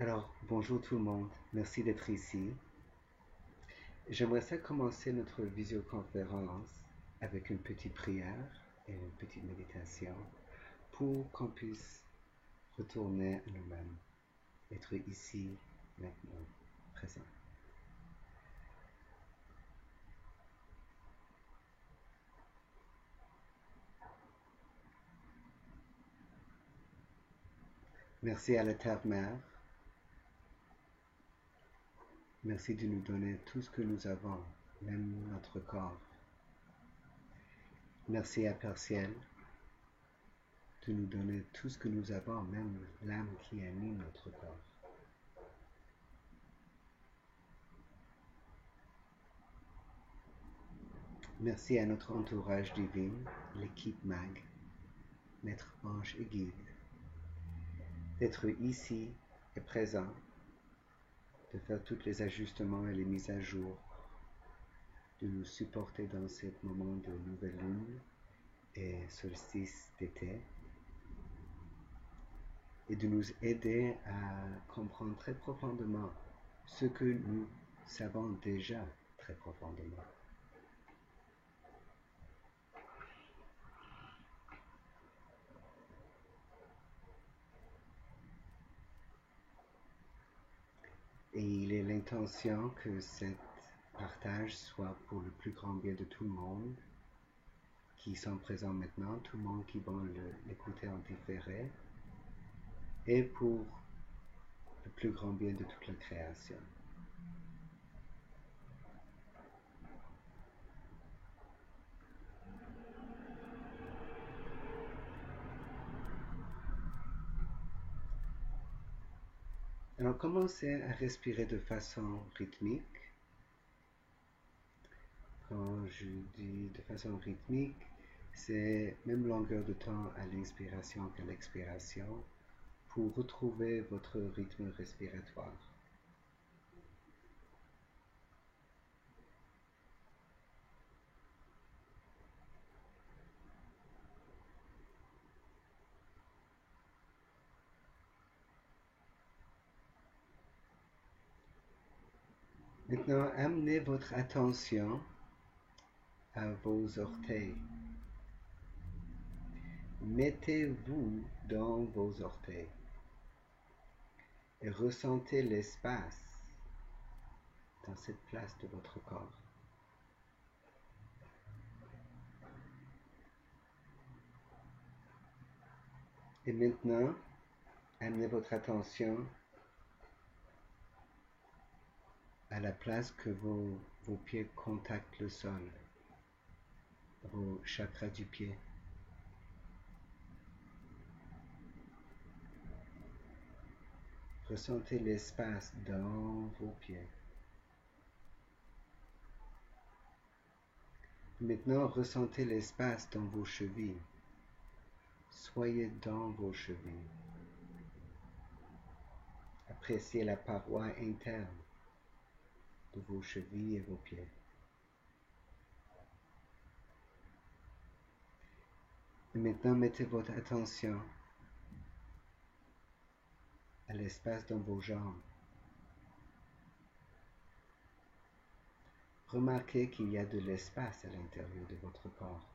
Alors, bonjour tout le monde, merci d'être ici. J'aimerais ça commencer notre visioconférence avec une petite prière et une petite méditation pour qu'on puisse retourner à nous-mêmes, être ici, maintenant, présent. Merci à la Terre-Mère. Merci de nous donner tout ce que nous avons, même notre corps. Merci à Père Ciel de nous donner tout ce que nous avons, même l'âme qui anime notre corps. Merci à notre entourage divin, l'équipe MAG, Maître Ange et Guide, d'être ici et présent, de faire tous les ajustements et les mises à jour, de nous supporter dans ce moment de nouvelle lune et solstice d'été, et de nous aider à comprendre très profondément ce que nous savons déjà très profondément. Et il est l'intention que ce partage soit pour le plus grand bien de tout le monde qui sont présents maintenant, tout le monde qui va l'écouter en différé, et pour le plus grand bien de toute la création. Alors commencez à respirer de façon rythmique. Quand je dis de façon rythmique, c'est même longueur de temps à l'inspiration qu'à l'expiration pour retrouver votre rythme respiratoire. Maintenant, amenez votre attention à vos orteils. Mettez-vous dans vos orteils et ressentez l'espace dans cette place de votre corps. Et maintenant, amenez votre attention à la place que vos pieds contactent le sol, vos chakras du pied. Ressentez l'espace dans vos pieds. Maintenant, ressentez l'espace dans vos chevilles. Soyez dans vos chevilles. Appréciez la paroi interne de vos chevilles et vos pieds. Et maintenant, mettez votre attention à l'espace dans vos jambes. Remarquez qu'il y a de l'espace à l'intérieur de votre corps.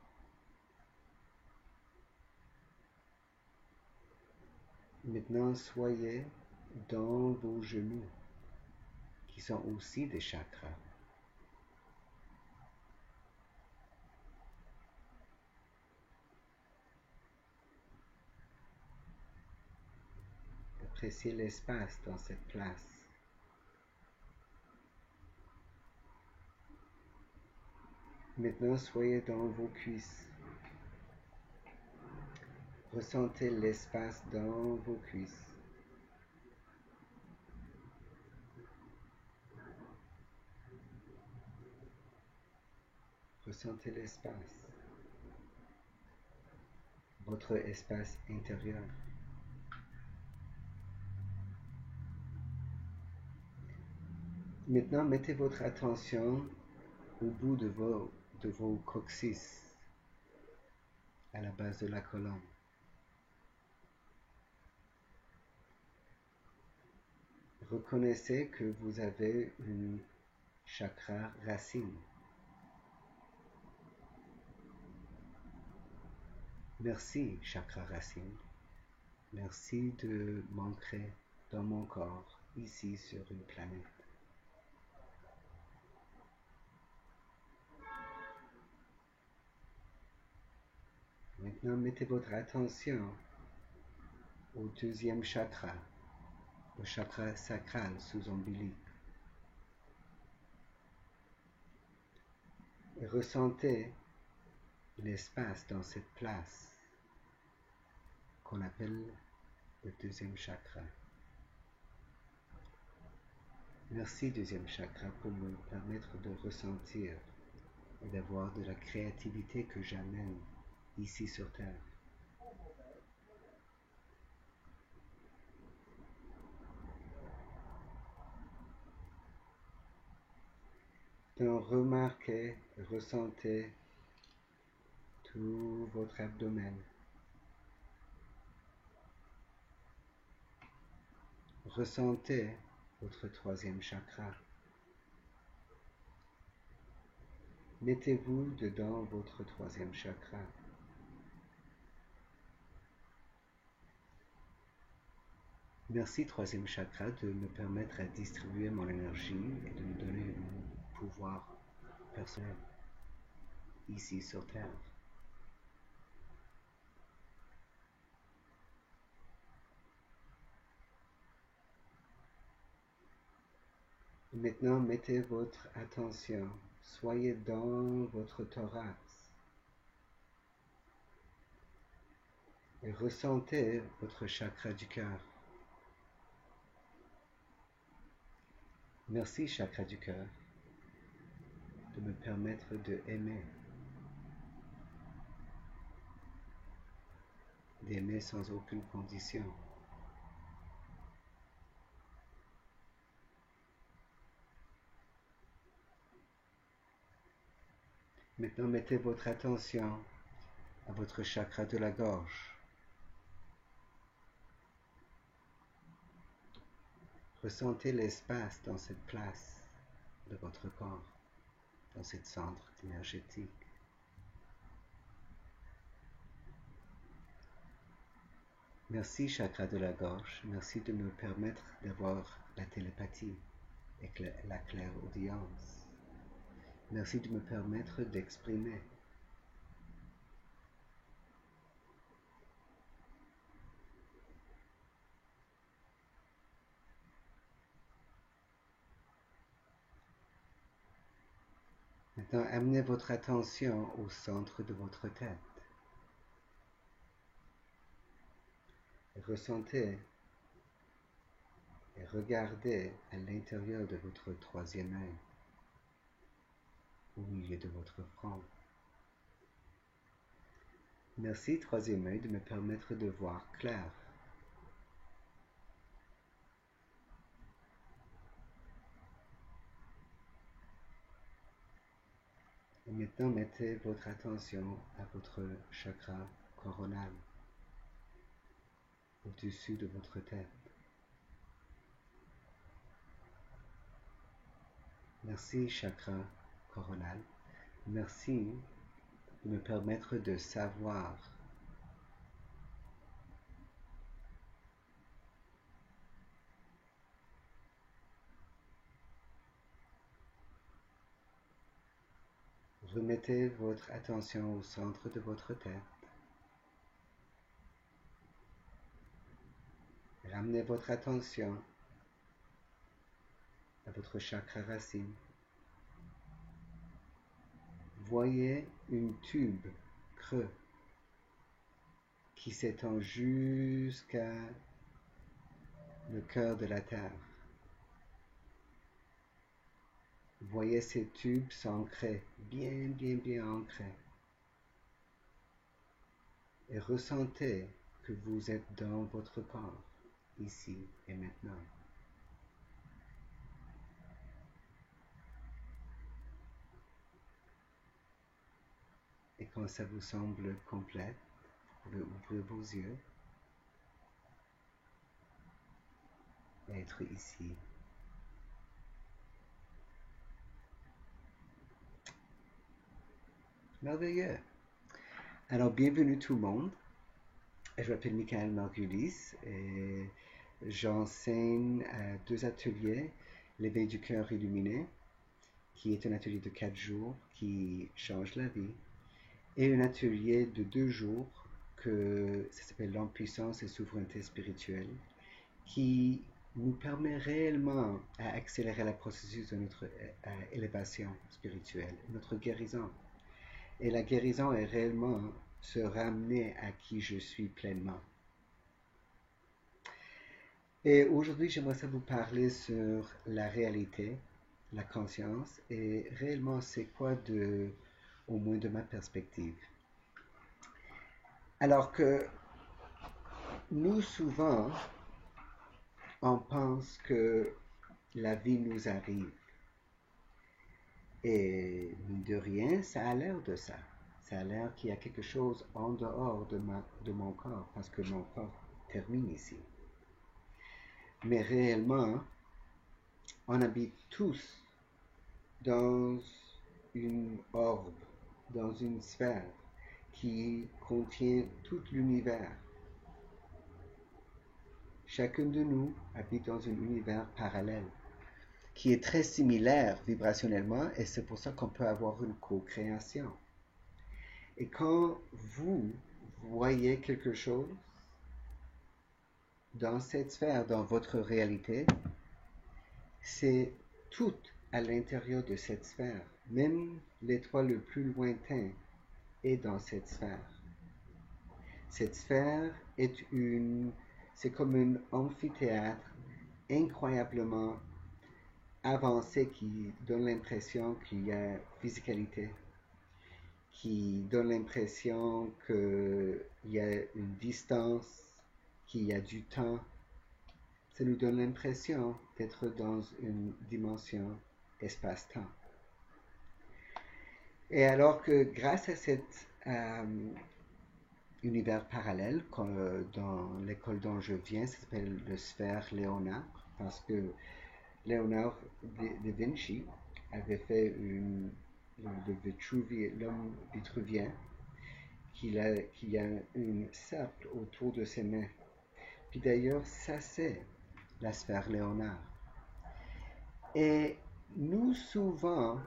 Maintenant, soyez dans vos genoux, qui sont aussi des chakras. Appréciez l'espace dans cette place. Maintenant, soyez dans vos cuisses. Ressentez l'espace dans vos cuisses. Ressentez l'espace, votre espace intérieur. Maintenant, mettez votre attention au bout de vos coccyx, à la base de la colonne. reconnaissez que vous avez une chakra racine. Merci, chakra racine. Merci de m'ancrer dans mon corps, ici sur une planète. Maintenant, mettez votre attention au deuxième chakra, le chakra sacral sous ombilic. Et ressentez l'espace dans cette place qu'on appelle le deuxième chakra. Merci deuxième chakra pour me permettre de ressentir et d'avoir de la créativité que j'amène ici sur Terre. Donc remarquez, ressentez tout votre abdomen. Ressentez votre troisième chakra. Mettez-vous dedans votre troisième chakra. Merci troisième chakra de me permettre à distribuer mon énergie et de me donner un pouvoir personnel ici sur Terre. Maintenant, mettez votre attention, soyez dans votre thorax et ressentez votre chakra du cœur. Merci chakra du cœur de me permettre d'aimer sans aucune condition. Maintenant, mettez votre attention à votre chakra de la gorge. Ressentez l'espace dans cette place de votre corps, dans cette centre énergétique. Merci chakra de la gorge, merci de me permettre d'avoir la télépathie et la clairaudience. Merci de me permettre d'exprimer. Maintenant, amenez votre attention au centre de votre tête. Et ressentez et regardez à l'intérieur de votre troisième œil, au milieu de votre front. Merci, troisième œil, de me permettre de voir clair. Et maintenant, mettez votre attention à votre chakra coronal, au-dessus de votre tête. Merci, chakra coronal. Merci de me permettre de savoir remettez votre attention au centre de votre tête. Ramenez votre attention à votre chakra racine. Voyez une tube creux qui s'étend jusqu'à le cœur de la Terre. Voyez ces tubes s'ancrer, bien ancrés. Et ressentez que vous êtes dans votre corps, ici et maintenant. Et quand ça vous semble complet, vous pouvez ouvrir vos yeux. être ici. Merveilleux. Alors, bienvenue tout le monde. Je m'appelle Michael Margulis et j'enseigne à 2 ateliers, l'éveil du cœur illuminé, qui est un atelier de 4 jours qui change la vie, et un atelier de 2 jours que ça s'appelle l'empuissance et souveraineté spirituelle, qui nous permet réellement à accélérer le processus de notre élévation spirituelle, notre guérison. Et la guérison est réellement se ramener à qui je suis pleinement. Et aujourd'hui, j'aimerais vous parler sur la réalité, la conscience, et réellement c'est quoi au moins de ma perspective. Alors que nous, souvent, on pense que la vie nous arrive. Et mine de rien, ça a l'air de ça. Ça a l'air qu'il y a quelque chose en dehors de mon corps, parce que mon corps termine ici. Mais réellement, on habite tous dans une orbe, dans une sphère qui contient tout l'univers. Chacun de nous habite dans un univers parallèle qui est très similaire vibrationnellement, et c'est pour ça qu'on peut avoir une co-création. Et quand vous voyez quelque chose dans cette sphère, dans votre réalité, c'est tout à l'intérieur de cette sphère. Même l'étoile le plus lointain est dans cette sphère. Cette sphère c'est comme un amphithéâtre incroyablement avancé qui donne l'impression qu'il y a physicalité, qui donne l'impression qu'il y a une distance, qu'il y a du temps. Ça nous donne l'impression d'être dans une dimension espace-temps. Et alors que grâce à cet univers parallèle, dans l'école dont je viens, ça s'appelle le sphère Léonard, parce que Léonard de Vinci avait fait l'homme vitruvien, qui a un cercle autour de ses mains. Puis d'ailleurs, ça c'est la sphère Léonard. Et nous, souvent,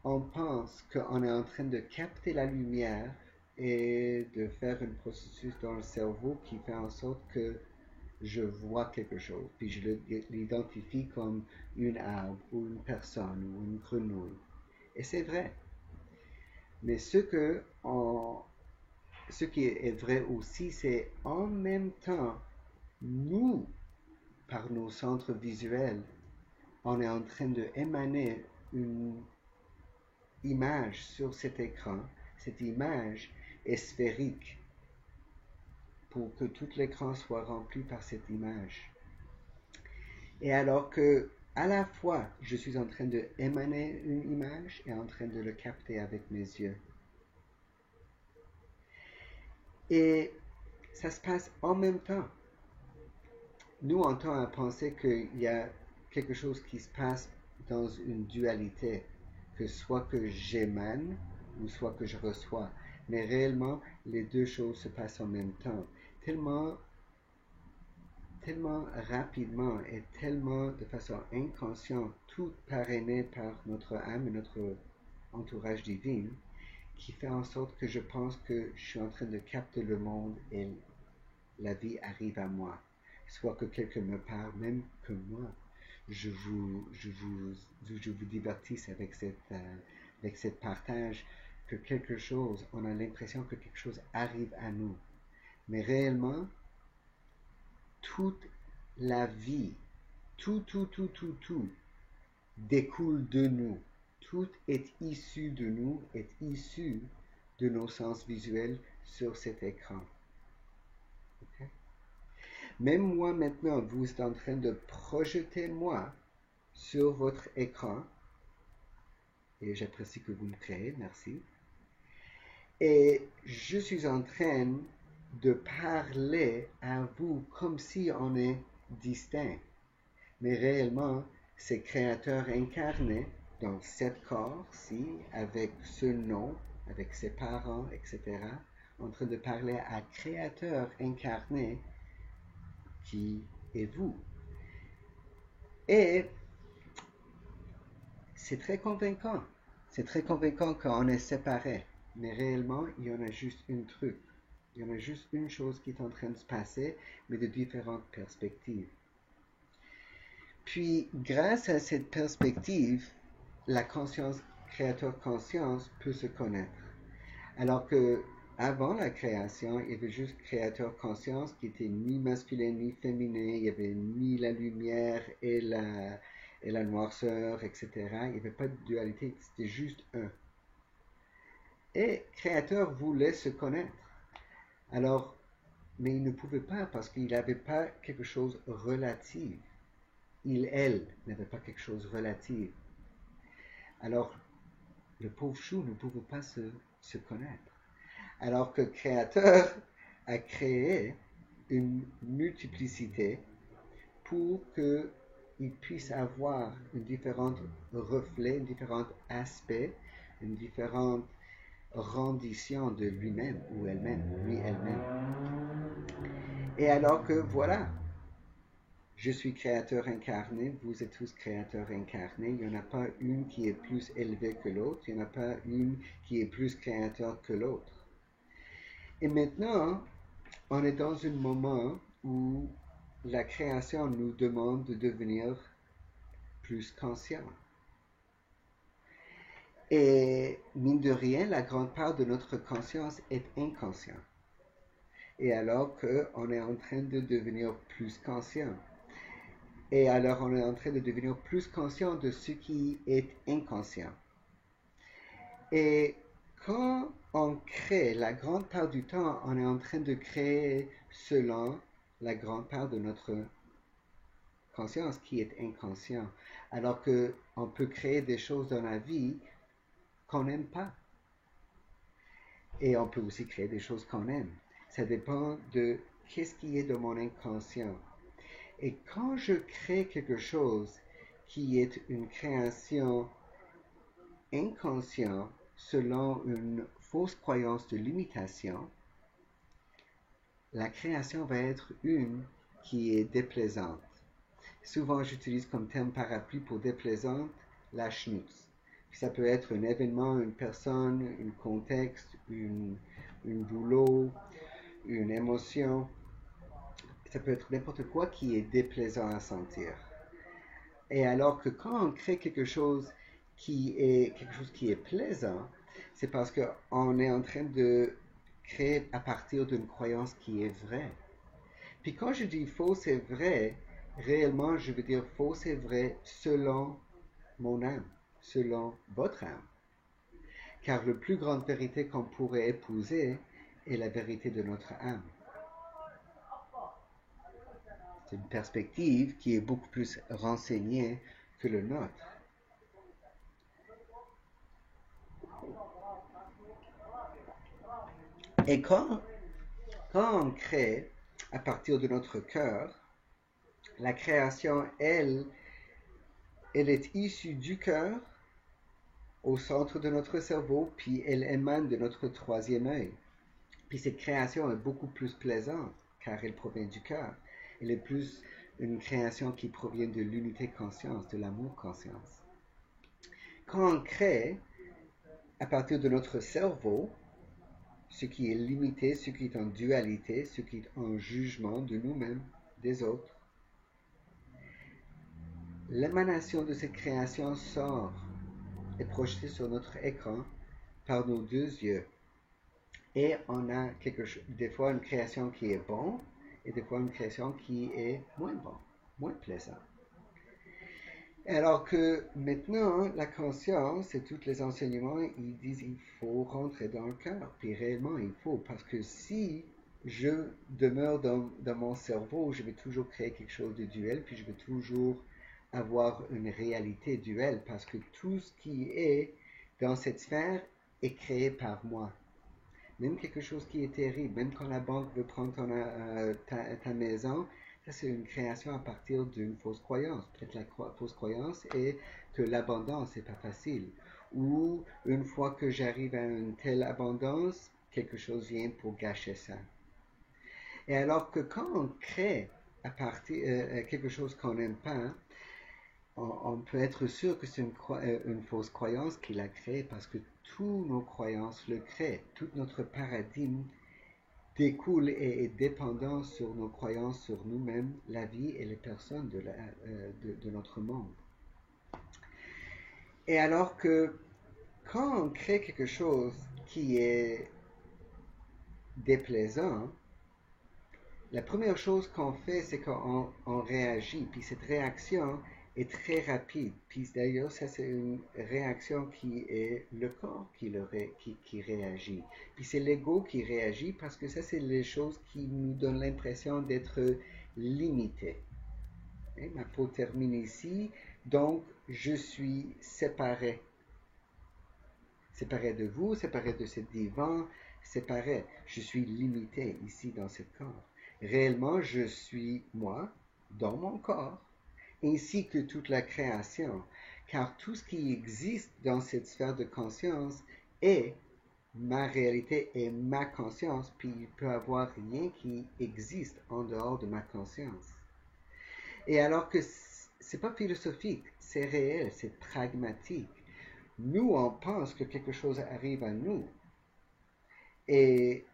on pense qu'on est en train de capter la lumière et de faire un processus dans le cerveau qui fait en sorte que je vois quelque chose, puis je l'identifie comme une arbre ou une personne ou une grenouille. Et c'est vrai. Mais ce qui est vrai aussi, c'est en même temps, nous, par nos centres visuels, on est en train d'émaner une image sur cet écran. Cette image est sphérique pour que tout l'écran soit rempli par cette image. Et alors que, à la fois, je suis en train d'émaner une image et en train de le capter avec mes yeux. Et ça se passe en même temps. Nous, on tend à penser qu'il y a quelque chose qui se passe dans une dualité, que soit que j'émane ou soit que je reçois. Mais réellement, les deux choses se passent en même temps. Tellement rapidement et tellement de façon inconsciente, tout parrainé par notre âme et notre entourage divin, qui fait en sorte que je pense que je suis en train de capter le monde et la vie arrive à moi. Soit que quelqu'un me parle, même que moi, je vous divertisse avec cette partage, que quelque chose, on a l'impression que quelque chose arrive à nous. Mais réellement, toute la vie, tout découle de nous. Tout est issu de nous, est issu de nos sens visuels sur cet écran. Okay? Même moi maintenant, vous êtes en train de projeter moi sur votre écran, et j'apprécie que vous le créez, merci. Et je suis en train de parler à vous comme si on est distinct. mais réellement, c'est créateur incarné dans cet corps-ci, avec ce nom, avec ses parents, etc., en train de parler à créateur incarné qui est vous. Et c'est très convaincant. C'est très convaincant qu'on est séparés. Mais réellement, il y en a juste un truc. Il y en a juste une chose qui est en train de se passer, mais de différentes perspectives. Puis, grâce à cette perspective, la conscience, créateur-conscience, peut se connaître. Alors que avant la création, il y avait juste créateur-conscience qui était ni masculin ni féminin, il n'y avait ni la lumière et la noirceur, etc. Il n'y avait pas de dualité, c'était juste un. Et créateur voulait se connaître. Alors, mais il ne pouvait pas parce qu'il n'avait pas quelque chose de relatif. Elle n'avait pas quelque chose de relatif. Alors, le pauvre chou ne pouvait pas se connaître. Alors que le créateur a créé une multiplicité pour qu'il puisse avoir un différent reflet, un différent aspect, une différente rendition de lui-même ou elle-même, lui-elle-même. Et alors que voilà, je suis créateur incarné, vous êtes tous créateurs incarnés, il n'y en a pas une qui est plus élevée que l'autre, il n'y en a pas une qui est plus créateur que l'autre. Et maintenant, on est dans un moment où la création nous demande de devenir plus conscient. Et mine de rien, la grande part de notre conscience est inconscient. Et alors qu'on est en train de devenir plus conscient. Et alors on est en train de devenir plus conscient de ce qui est inconscient. Et quand on crée, la grande part du temps, on est en train de créer selon la grande part de notre conscience qui est inconscient. Alors qu'on peut créer des choses dans la vie qu'on n'aime pas. Et on peut aussi créer des choses qu'on aime. Ça dépend de qu'est-ce qui est dans mon inconscient. Et quand je crée quelque chose qui est une création inconsciente selon une fausse croyance de limitation, la création va être une qui est déplaisante. Souvent, j'utilise comme terme parapluie pour déplaisante la schnutz. Ça peut être un événement, une personne, un contexte, un boulot, une émotion. Ça peut être n'importe quoi qui est déplaisant à sentir. Et alors que quand on crée quelque chose qui est plaisant, c'est parce qu'on est en train de créer à partir d'une croyance qui est vraie. Puis quand je dis fausse et vrai, réellement je veux dire fausse et vrai selon mon âme, selon votre âme. Car la plus grande vérité qu'on pourrait épouser est la vérité de notre âme. C'est une perspective qui est beaucoup plus renseignée que le nôtre. Et quand on crée à partir de notre cœur, la création, elle est issue du cœur au centre de notre cerveau, puis elle émane de notre troisième œil. Puis cette création est beaucoup plus plaisante, car elle provient du cœur. Elle est plus une création qui provient de l'unité conscience, de l'amour conscience. Quand on crée à partir de notre cerveau, ce qui est limité, ce qui est en dualité, ce qui est en jugement de nous-mêmes, des autres, l'émanation de cette création sort, est projetée sur notre écran par nos deux yeux. Et on a des fois une création qui est bonne et des fois une création qui est moins bonne, moins plaisante. Alors que maintenant, la conscience et tous les enseignements, ils disent qu'il faut rentrer dans le cœur. Puis réellement, il faut, parce que si je demeure dans mon cerveau, je vais toujours créer quelque chose de duel, puis je vais toujours avoir une réalité duel, parce que tout ce qui est dans cette sphère est créé par moi. Même quelque chose qui est terrible, même quand la banque veut prendre ta maison, Ça, c'est une création à partir d'une fausse croyance. Peut-être la fausse croyance est que l'abondance n'est pas facile. Ou une fois que j'arrive à une telle abondance, quelque chose vient pour gâcher ça. Et alors que quand on crée à partir quelque chose qu'on n'aime pas, on peut être sûr que c'est une fausse croyance qui l'a créé parce que toutes nos croyances le créent. Tout notre paradigme découle et est dépendant sur nos croyances sur nous-mêmes, la vie et les personnes de notre monde. Et alors que quand on crée quelque chose qui est déplaisant, la première chose qu'on fait, c'est qu'on réagit. Puis cette réaction est très rapide. Puis d'ailleurs, ça c'est une réaction qui est le corps qui réagit. Puis c'est l'ego qui réagit parce que ça c'est les choses qui nous donnent l'impression d'être limités. Ma peau termine ici, donc je suis séparé. Séparé de vous, séparé de ce divan, séparé. Je suis limité ici dans ce corps. Réellement, je suis moi dans mon corps, ainsi que toute la création, car tout ce qui existe dans cette sphère de conscience est ma réalité et ma conscience, puis il peut y avoir rien qui existe en dehors de ma conscience. Et alors que c'est pas philosophique, c'est réel, c'est pragmatique. Nous, on pense que quelque chose arrive à nous. Et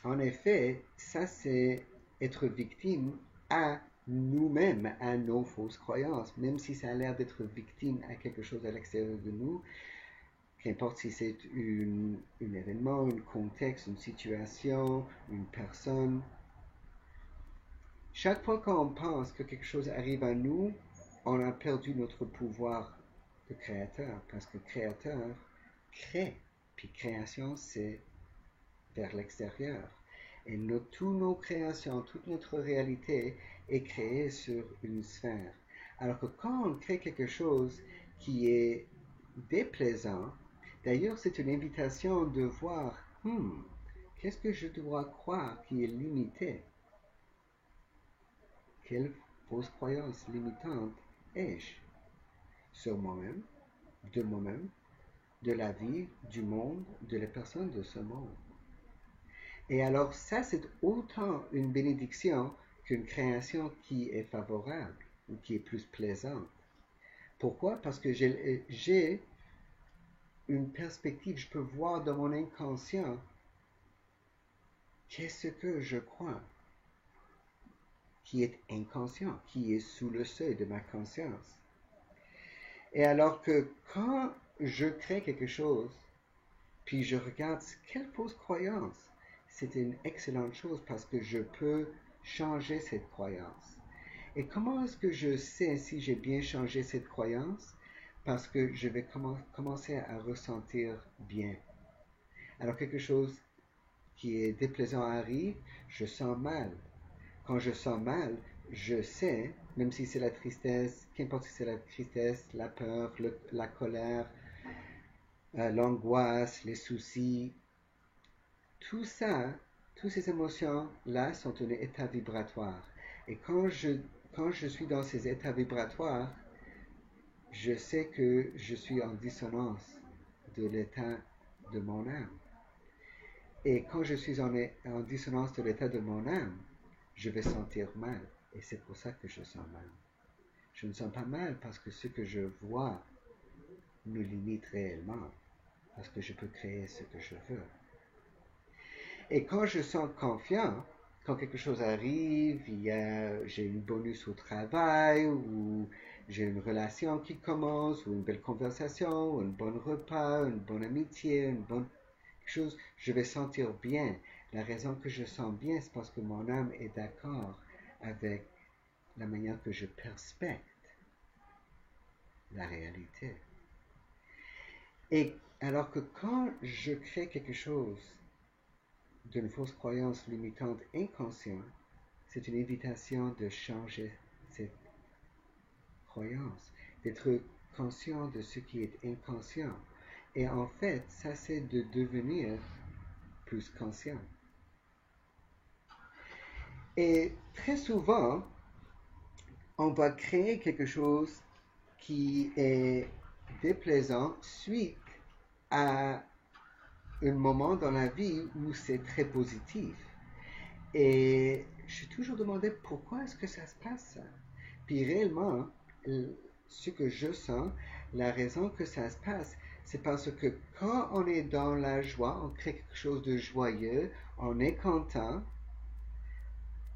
en effet, ça c'est être victime à nous-mêmes, à nos fausses croyances, même si ça a l'air d'être victime à quelque chose à l'extérieur de nous, qu'importe si c'est un événement, un contexte, une situation, une personne. Chaque fois qu'on pense que quelque chose arrive à nous, on a perdu notre pouvoir de créateur, parce que créateur crée, puis création c'est vers l'extérieur. Et toutes nos créations, toute notre réalité est créée sur une sphère. Alors que quand on crée quelque chose qui est déplaisant, d'ailleurs c'est une invitation de voir, qu'est-ce que je dois croire qui est limité? Quelle fausse croyance limitante ai-je sur moi-même, de la vie, du monde, de les personnes de ce monde? Et alors ça, c'est autant une bénédiction qu'une création qui est favorable ou qui est plus plaisante. Pourquoi? Parce que j'ai une perspective, je peux voir dans mon inconscient qu'est-ce que je crois qui est inconscient, qui est sous le seuil de ma conscience. Et alors que quand je crée quelque chose, puis je regarde quelle fausse croyance, c'est une excellente chose parce que je peux changer cette croyance. Et comment est-ce que je sais si j'ai bien changé cette croyance? Parce que je vais commencer à ressentir bien. Alors quelque chose qui est déplaisant arrive, je sens mal. Quand je sens mal, je sais, même si c'est la tristesse, qu'importe si c'est la tristesse, la peur, la colère, l'angoisse, les soucis, tout ça, toutes ces émotions-là sont un état vibratoire. Et quand je suis dans ces états vibratoires, je sais que je suis en dissonance de l'état de mon âme. Et quand je suis en dissonance de l'état de mon âme, je vais sentir mal. Et c'est pour ça que je sens mal. Je ne sens pas mal parce que ce que je vois me limite réellement. Parce que je peux créer ce que je veux. Et quand je sens confiant, quand quelque chose arrive, j'ai une bonus au travail, ou j'ai une relation qui commence, ou une belle conversation, ou un bon repas, une bonne amitié, une bonne chose, je vais sentir bien. La raison que je sens bien, c'est parce que mon âme est d'accord avec la manière que je perspecte la réalité. Et alors que quand je crée quelque chose d'une fausse croyance limitante inconsciente, c'est une invitation de changer cette croyance, d'être conscient de ce qui est inconscient. Et en fait, ça c'est de devenir plus conscient. Et très souvent, on va créer quelque chose qui est déplaisant suite à un moment dans la vie où c'est très positif. Et je suis toujours demandé pourquoi est-ce que ça se passe ça. Puis réellement, ce que je sens, la raison que ça se passe, c'est parce que quand on est dans la joie, on crée quelque chose de joyeux, on est content,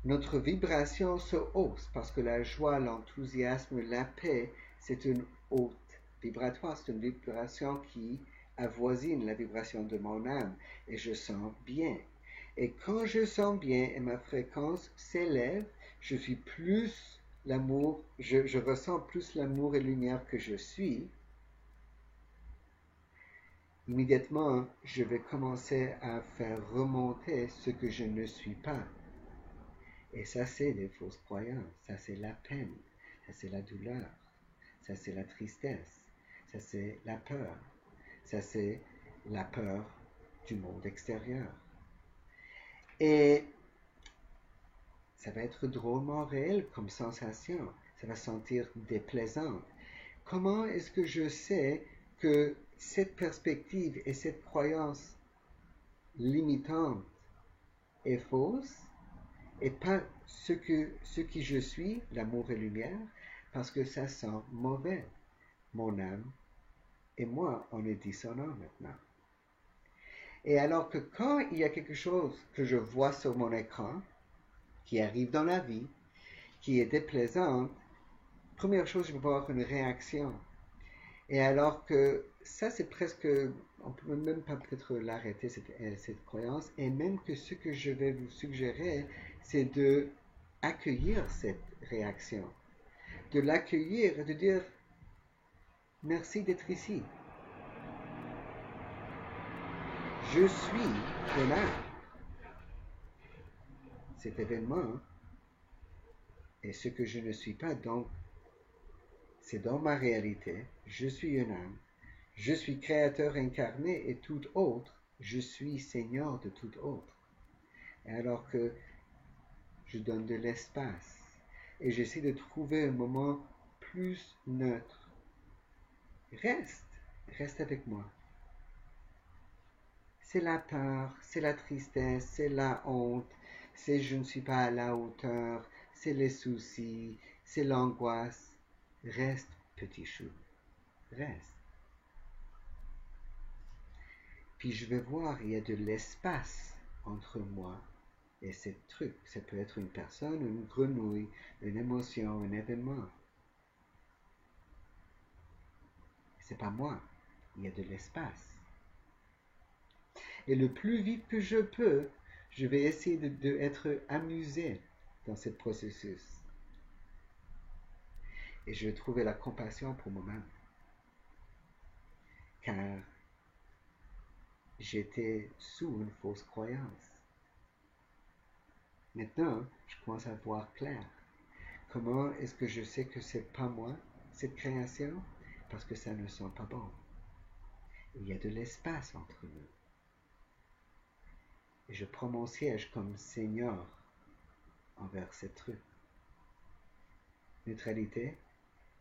notre vibration se hausse parce que la joie, l'enthousiasme, la paix, c'est une haute vibratoire, c'est une vibration qui avoisine la vibration de mon âme et je sens bien. Et quand je sens bien et ma fréquence s'élève, je suis plus l'amour, je ressens plus l'amour et lumière que je suis. Immédiatement, je vais commencer à faire remonter ce que je ne suis pas. Et ça, c'est des fausses croyances. Ça, c'est la peine. Ça, c'est la douleur. Ça, c'est la tristesse. Ça, c'est la peur. Ça, c'est la peur du monde extérieur. Et ça va être drôlement réel comme sensation. Ça va sentir déplaisant. Comment est-ce que je sais que cette perspective et cette croyance limitante est fausse et pas ce qui je suis, l'amour et lumière, parce que ça sent mauvais. Mon âme et moi, on est dissonants maintenant. Et alors que quand il y a quelque chose que je vois sur mon écran, qui arrive dans la vie, qui est déplaisante, première chose, je vais avoir une réaction. Et alors que ça, c'est presque, on ne peut même pas peut-être l'arrêter, cette croyance, et même que ce que je vais vous suggérer, c'est de accueillir cette réaction, de l'accueillir et de dire merci d'être ici. Je suis là. Cet événement est ce que je ne suis pas, donc c'est dans ma réalité. Je suis une âme. Je suis créateur incarné et tout autre. Je suis Seigneur de tout autre. Et alors que je donne de l'espace et j'essaie de trouver un moment plus neutre. Reste avec moi. C'est la peur, c'est la tristesse, c'est la honte, c'est je ne suis pas à la hauteur, c'est les soucis, c'est l'angoisse. Reste, petit chou, reste. Puis je vais voir, il y a de l'espace entre moi et ce truc. Ça peut être une personne, une grenouille, une émotion, un événement. C'est pas moi, il y a de l'espace. Et le plus vite que je peux, je vais essayer d'être amusé dans ce processus. Et je vais trouver la compassion pour moi-même. Car j'étais sous une fausse croyance. Maintenant, je commence à voir clair. Comment est-ce que je sais que c'est pas moi, cette création? Parce que ça ne sent pas bon. Il y a de l'espace entre nous. Et je prends mon siège comme Seigneur envers ces trucs. Neutralité,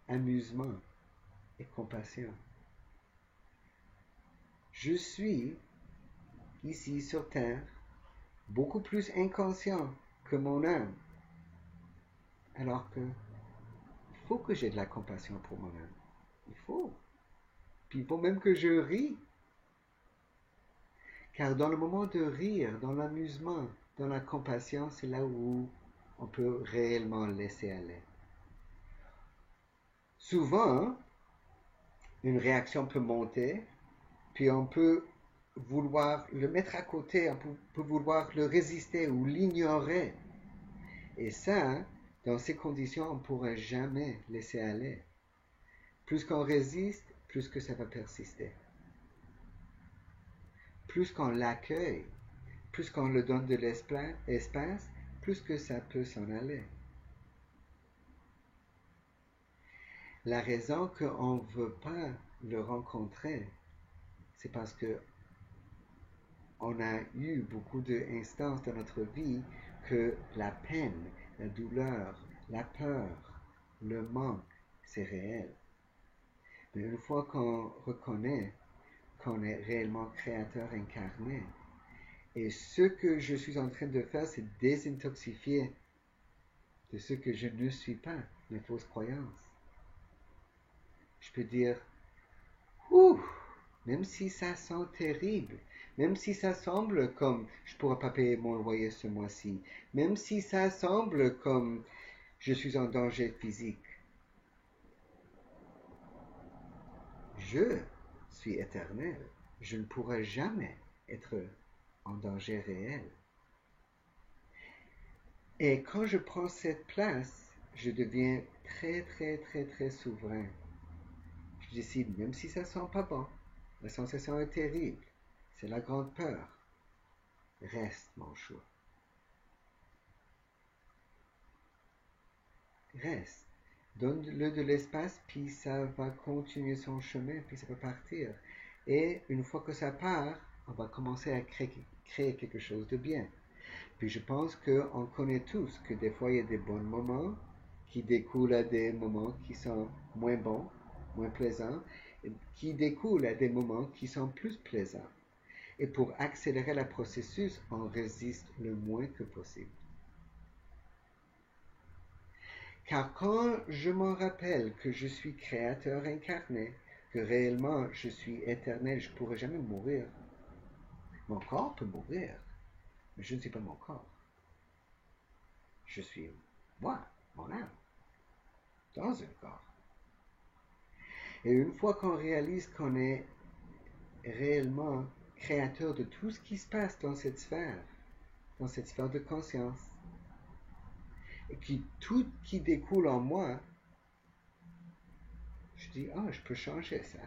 amusement et compassion. Je suis ici sur Terre beaucoup plus inconscient que mon âme. Alors que il faut que j'ai de la compassion pour moi-même. Il faut. Puis il faut même que je rie. Car dans le moment de rire, dans l'amusement, dans la compassion, c'est là où on peut réellement laisser aller. Souvent, une réaction peut monter, puis on peut vouloir le mettre à côté, on peut vouloir le résister ou l'ignorer. Et ça, dans ces conditions, on ne pourra jamais laisser aller. Plus qu'on résiste, plus que ça va persister. Plus qu'on l'accueille, plus qu'on le donne de l'espace, plus que ça peut s'en aller. La raison qu'on ne veut pas le rencontrer, c'est parce que on a eu beaucoup d'instances dans notre vie que la peine, la douleur, la peur, le manque, c'est réel. Mais une fois qu'on reconnaît qu'on est réellement créateur incarné, et ce que je suis en train de faire, c'est désintoxifier de ce que je ne suis pas, mes fausses croyances. Je peux dire, ouh, même si ça sent terrible, même si ça semble comme je ne pourrai pas payer mon loyer ce mois-ci, même si ça semble comme je suis en danger physique, je suis éternel. Je ne pourrai jamais être en danger réel. Et quand je prends cette place, je deviens très, très, très, très souverain. Je décide, même si ça sent pas bon, la sensation est terrible, c'est la grande peur. Reste mon choix. Reste. Donne-le de l'espace, puis ça va continuer son chemin, puis ça va partir. Et une fois que ça part, on va commencer à créer quelque chose de bien. Puis je pense qu'on connaît tous que des fois il y a des bons moments qui découlent à des moments qui sont moins bons, moins plaisants, qui découlent à des moments qui sont plus plaisants. Et pour accélérer le processus, on résiste le moins que possible. Car quand je m'en rappelle que je suis créateur incarné, que réellement je suis éternel, je ne pourrai jamais mourir. Mon corps peut mourir, mais je ne suis pas mon corps. Je suis moi, mon âme, dans un corps. Et une fois qu'on réalise qu'on est réellement créateur de tout ce qui se passe dans cette sphère de conscience, et puis tout qui découle en moi, je dis, je peux changer ça.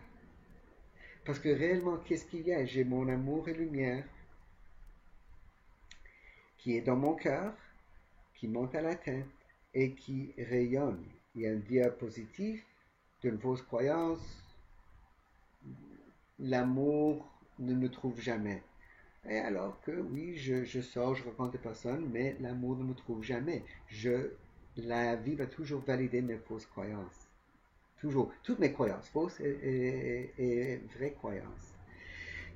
Parce que réellement, qu'est-ce qu'il y a? J'ai mon amour et lumière qui est dans mon cœur, qui monte à la tête et qui rayonne. Il y a un diapositive d'une fausse croyance. L'amour ne me trouve jamais. Et alors que oui, je sors, je rencontre des personnes, mais l'amour ne me trouve jamais. La vie va toujours valider mes fausses croyances. Toujours. Toutes mes croyances, fausses et vraies croyances.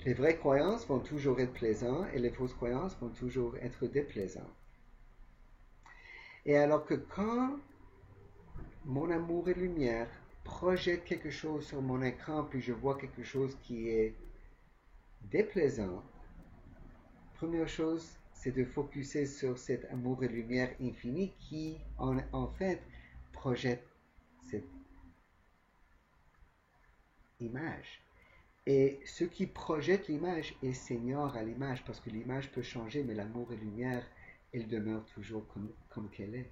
Les vraies croyances vont toujours être plaisantes et les fausses croyances vont toujours être déplaisantes. Et alors que quand mon amour et lumière projette quelque chose sur mon écran, puis je vois quelque chose qui est déplaisant, première chose, c'est de focuser sur cet amour et lumière infini qui, en fait, projette cette image. Et ce qui projette l'image est seigneur à l'image, parce que l'image peut changer, mais l'amour et lumière, elle demeure toujours comme qu'elle est.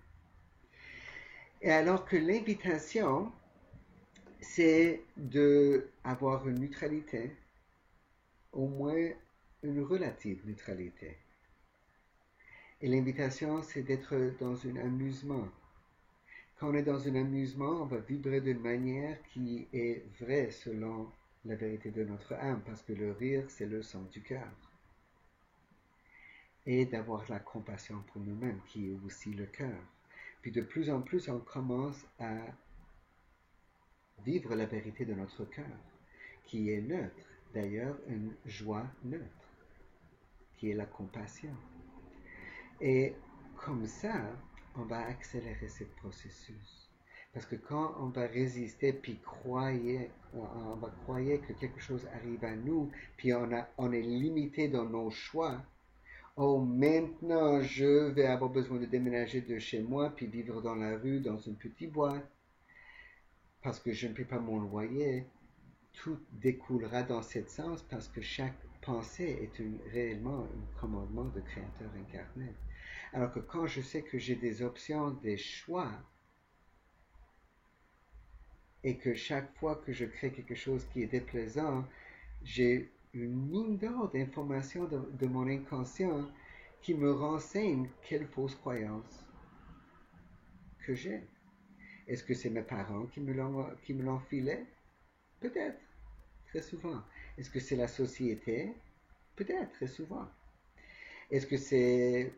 Et alors que l'invitation, c'est d'avoir une neutralité, au moins une relative neutralité. Et l'invitation, c'est d'être dans un amusement. Quand on est dans un amusement, on va vibrer d'une manière qui est vraie selon la vérité de notre âme, parce que le rire, c'est le son du cœur. Et d'avoir la compassion pour nous-mêmes, qui est aussi le cœur. Puis de plus en plus, on commence à vivre la vérité de notre cœur, qui est neutre. D'ailleurs, une joie neutre, qui est la compassion. Et comme ça, on va accélérer ce processus. Parce que quand on va résister, puis on va croire que quelque chose arrive à nous, puis on est limité dans nos choix, maintenant je vais avoir besoin de déménager de chez moi, puis vivre dans la rue, dans une petite boîte, parce que je ne paie pas mon loyer. Tout découlera dans ce sens, parce que chaque pensée est réellement un commandement de créateur incarné. Alors que quand je sais que j'ai des options, des choix, et que chaque fois que je crée quelque chose qui est déplaisant, j'ai une mine d'or d'informations de mon inconscient qui me renseigne quelle fausse croyance que j'ai. Est-ce que c'est mes parents qui me l'ont filé? Peut-être, très souvent. Est-ce que c'est la société? Peut-être, très souvent. Est-ce que c'est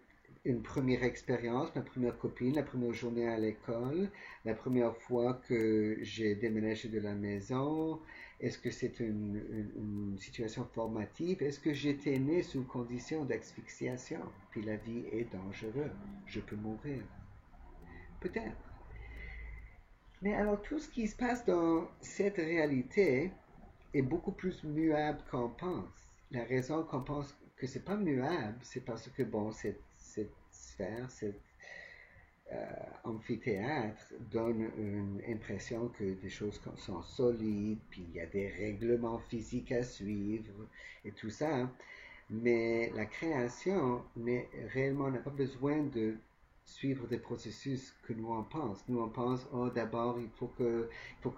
une première expérience, ma première copine, la première journée à l'école, la première fois que j'ai déménagé de la maison? Est-ce que c'est une situation formative? Est-ce que j'étais né sous condition d'asphyxiation? Puis la vie est dangereuse, je peux mourir. Peut-être. Mais alors tout ce qui se passe dans cette réalité est beaucoup plus muable qu'on pense. La raison qu'on pense que c'est pas muable, c'est parce que bon, cette sphère, cet amphithéâtre donne une impression que des choses sont solides, puis il y a des règlements physiques à suivre et tout ça. Mais la création réellement n'a pas besoin de suivre des processus que nous on pense. Nous on pense, oh d'abord il faut que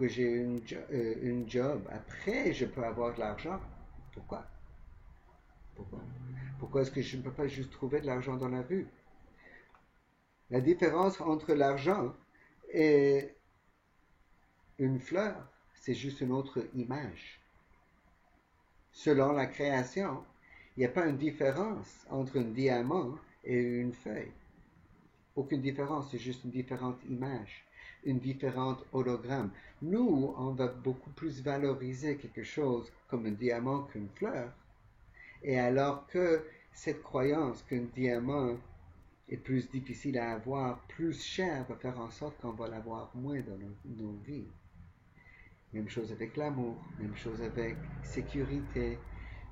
j'ai une job. Après je peux avoir de l'argent. Pourquoi? Pourquoi? Pourquoi est-ce que je ne peux pas juste trouver de l'argent dans la rue? La différence entre l'argent et une fleur, c'est juste une autre image. Selon la création, il n'y a pas une différence entre un diamant et une feuille. Aucune différence, c'est juste une différente image, une différente hologramme. Nous, on va beaucoup plus valoriser quelque chose comme un diamant qu'une fleur. Et alors que cette croyance qu'un diamant est plus difficile à avoir, plus cher, va faire en sorte qu'on va l'avoir moins dans nos vies. Même chose avec l'amour, même chose avec sécurité,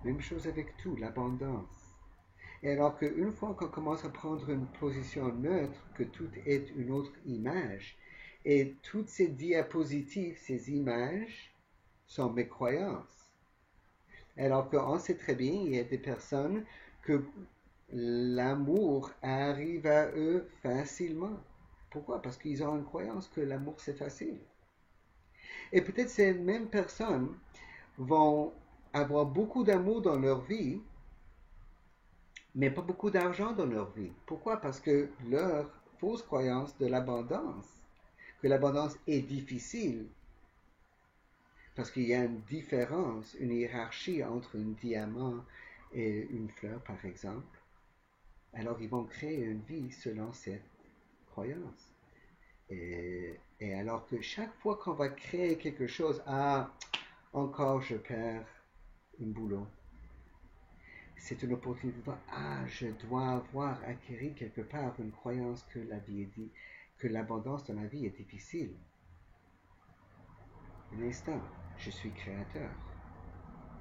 même chose avec tout, l'abondance. Et alors qu'une fois qu'on commence à prendre une position neutre, que tout est une autre image, et toutes ces diapositives, ces images, sont mes croyances. Alors qu'on sait très bien, il y a des personnes que l'amour arrive à eux facilement. Pourquoi? Parce qu'ils ont une croyance que l'amour c'est facile. Et peut-être ces mêmes personnes vont avoir beaucoup d'amour dans leur vie, mais pas beaucoup d'argent dans leur vie. Pourquoi? Parce que leur fausse croyance de l'abondance, que l'abondance est difficile, parce qu'il y a une différence, une hiérarchie entre un diamant et une fleur, par exemple. Alors ils vont créer une vie selon cette croyance. Et alors que chaque fois qu'on va créer quelque chose, ah, encore je perds un boulot. C'est une opportunité de voir, ah, je dois avoir acquis quelque part une croyance que la vie est dit, que l'abondance dans la vie est difficile. Un instant, je suis créateur.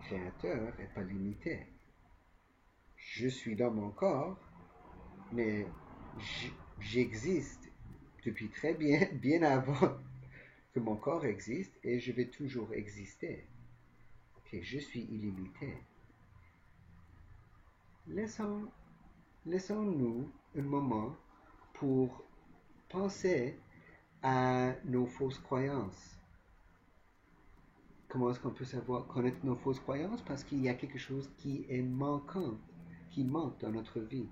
Créateur n'est pas limité. Je suis dans mon corps, mais j'existe depuis très bien avant que mon corps existe et je vais toujours exister. Ok, je suis illimité. Laissons-nous un moment pour penser à nos fausses croyances. Comment est-ce qu'on peut savoir connaître nos fausses croyances? Parce qu'il y a quelque chose qui est manquant, qui manque dans notre vie.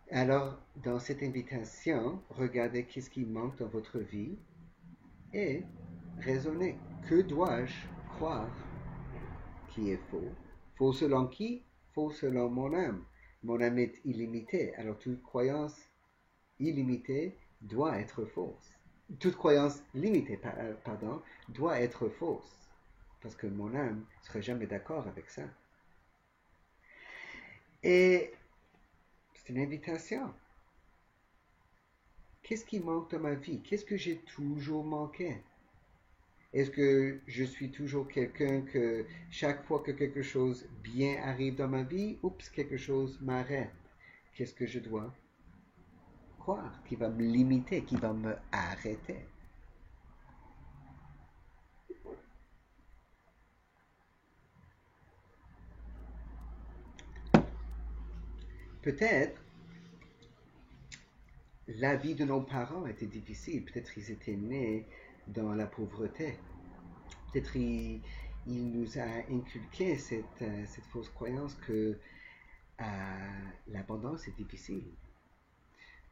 Alors, dans cette invitation, regardez qu'est-ce qui manque dans votre vie et raisonnez. Que dois-je croire qui est faux? Faux selon qui? Faux selon mon âme. Mon âme est illimitée. Alors, toute croyance illimitée doit être fausse. Toute croyance limitée, doit être fausse. Parce que mon âme ne serait jamais d'accord avec ça. Et c'est une invitation. Qu'est-ce qui manque dans ma vie? Qu'est-ce que j'ai toujours manqué? Est-ce que je suis toujours quelqu'un que chaque fois que quelque chose bien arrive dans ma vie, oups, quelque chose m'arrête? Qu'est-ce que je dois croire qui va me limiter, qui va me arrêter? Peut-être la vie de nos parents était difficile. Peut-être ils étaient nés dans la pauvreté. Peut-être il nous a inculqué cette fausse croyance que l'abondance est difficile.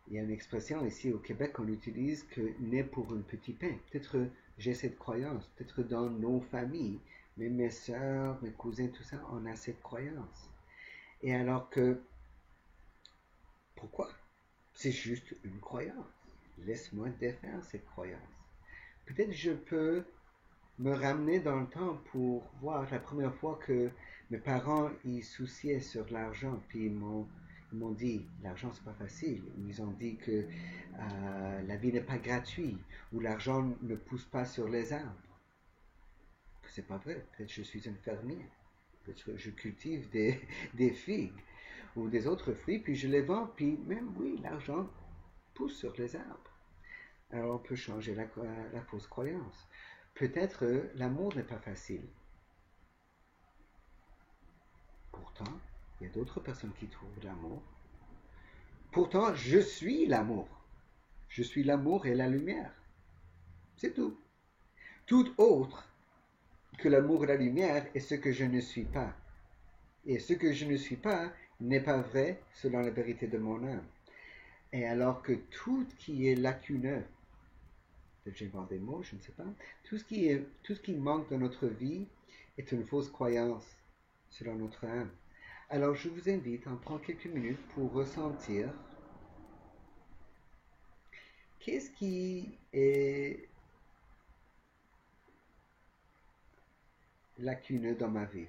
Il y a une expression ici au Québec qu'on utilise que né pour un petit pain. Peut-être j'ai cette croyance. Peut-être dans nos familles, mes soeurs, mes cousins, tout ça, on a cette croyance. Et alors que Pourquoi? C'est juste une croyance. Laisse-moi défaire cette croyance. Peut-être je peux me ramener dans le temps pour voir la première fois que mes parents ils souciaient sur l'argent, puis ils m'ont dit l'argent c'est pas facile. Ils ont dit que la vie n'est pas gratuite ou l'argent ne pousse pas sur les arbres. C'est pas vrai. Peut-être je suis un fermier. Peut-être je cultive des figues ou des autres fruits, puis je les vends, puis même oui, l'argent pousse sur les arbres. Alors on peut changer la fausse croyance. Peut-être l'amour n'est pas facile. Pourtant, il y a d'autres personnes qui trouvent l'amour. Pourtant, je suis l'amour. Je suis l'amour et la lumière. C'est tout. Tout autre que l'amour et la lumière est ce que je ne suis pas. Et ce que je ne suis pas n'est pas vrai selon la vérité de mon âme. Et alors que tout qui est lacuneux, peut-être j'invente des mots, je ne sais pas, tout ce qui manque dans notre vie est une fausse croyance selon notre âme. Alors je vous invite à en prendre quelques minutes pour ressentir qu'est-ce qui est lacuneux dans ma vie.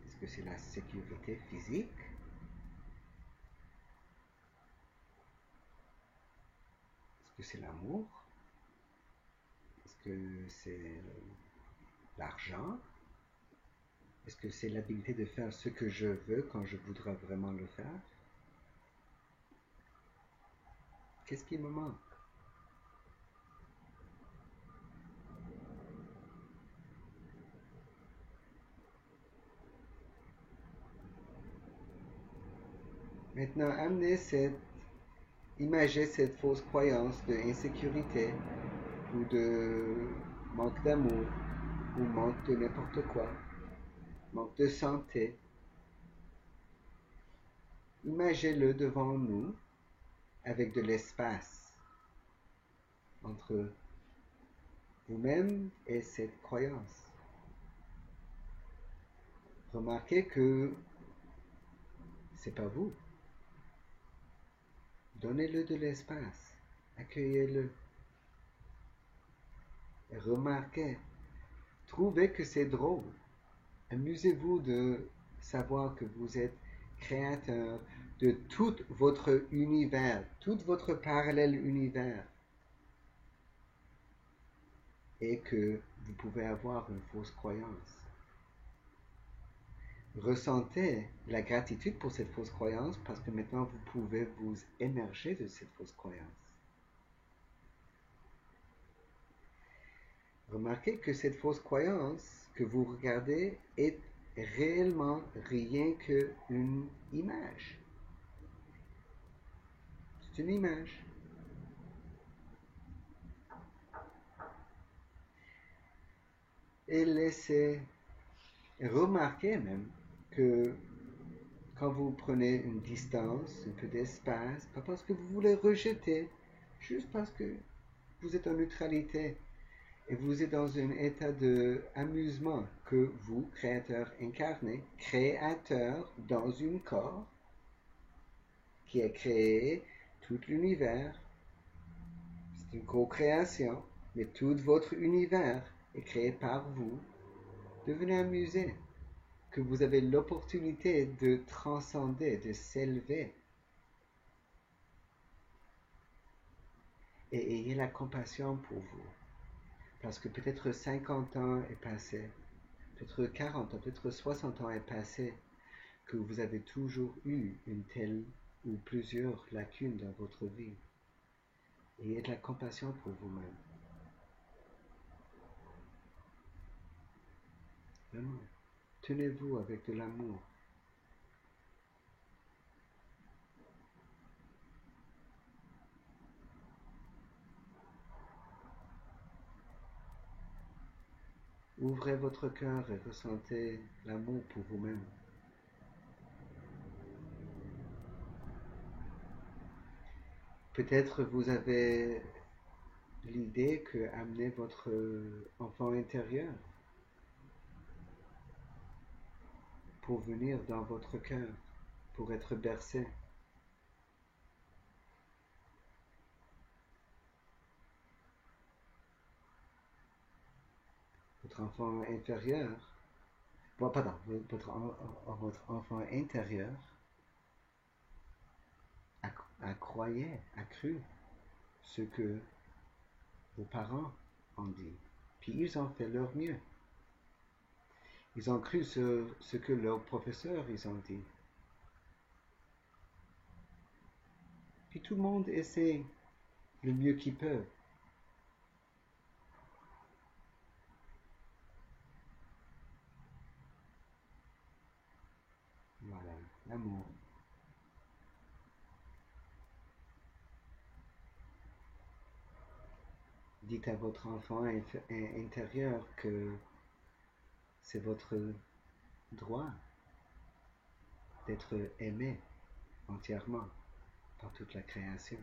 Est-ce que c'est la sécurité physique? Est-ce que c'est l'amour? Est-ce que c'est l'argent? Est-ce que c'est l'habilité de faire ce que je veux quand je voudrais vraiment le faire? Qu'est-ce qui me manque? Maintenant, imagez cette fausse croyance d'insécurité ou de manque d'amour ou manque de n'importe quoi, manque de santé. Imaginez-le devant nous avec de l'espace entre vous-même et cette croyance. Remarquez que c'est pas vous. Donnez-le de l'espace. Accueillez-le. Et remarquez. Trouvez que c'est drôle. Amusez-vous de savoir que vous êtes créateur de tout votre univers, tout votre parallèle univers. Et que vous pouvez avoir une fausse croyance. Ressentez la gratitude pour cette fausse croyance parce que maintenant vous pouvez vous émerger de cette fausse croyance. Remarquez que cette fausse croyance que vous regardez est réellement rien qu'une image. C'est une image. Et laissez remarquer même que quand vous prenez une distance, un peu d'espace, pas parce que vous voulez rejeter, juste parce que vous êtes en neutralité et vous êtes dans un état d'amusement que vous, créateur incarné, créateur dans un corps qui a créé tout l'univers. C'est une co-création, mais tout votre univers est créé par vous. Devenez amusé que vous avez l'opportunité de transcender, de s'élever. Et ayez la compassion pour vous. Parce que peut-être 50 ans est passé, peut-être 40 ans, peut-être 60 ans est passé, que vous avez toujours eu une telle ou plusieurs lacunes dans votre vie. Ayez de la compassion pour vous-même. Vraiment. Tenez-vous avec de l'amour. Ouvrez votre cœur et ressentez l'amour pour vous-même. Peut-être vous avez l'idée que amenez votre enfant intérieur pour venir dans votre cœur pour être bercé. Votre enfant inférieur, bon, pardon, votre enfant intérieur a cru ce que vos parents ont dit. Puis ils ont fait leur mieux. Ils ont cru ce que leurs professeurs ils ont dit. Puis tout le monde essaie le mieux qu'il peut. Voilà, l'amour. Dites à votre enfant intérieur que c'est votre droit d'être aimé entièrement par toute la création.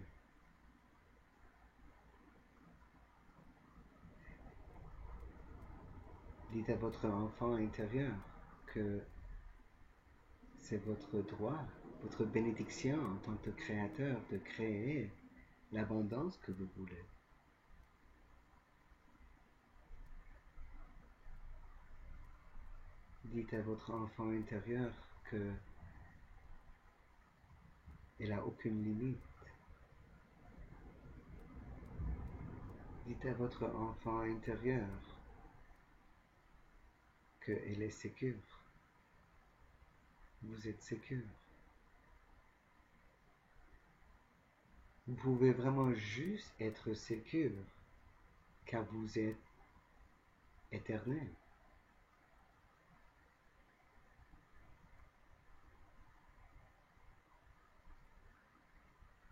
Dites à votre enfant intérieur que c'est votre droit, votre bénédiction en tant que créateur de créer l'abondance que vous voulez. Dites à votre enfant intérieur que elle n'a aucune limite. Dites à votre enfant intérieur qu'elle est sécure. Vous êtes sécure. Vous pouvez vraiment juste être sécure car vous êtes éternel.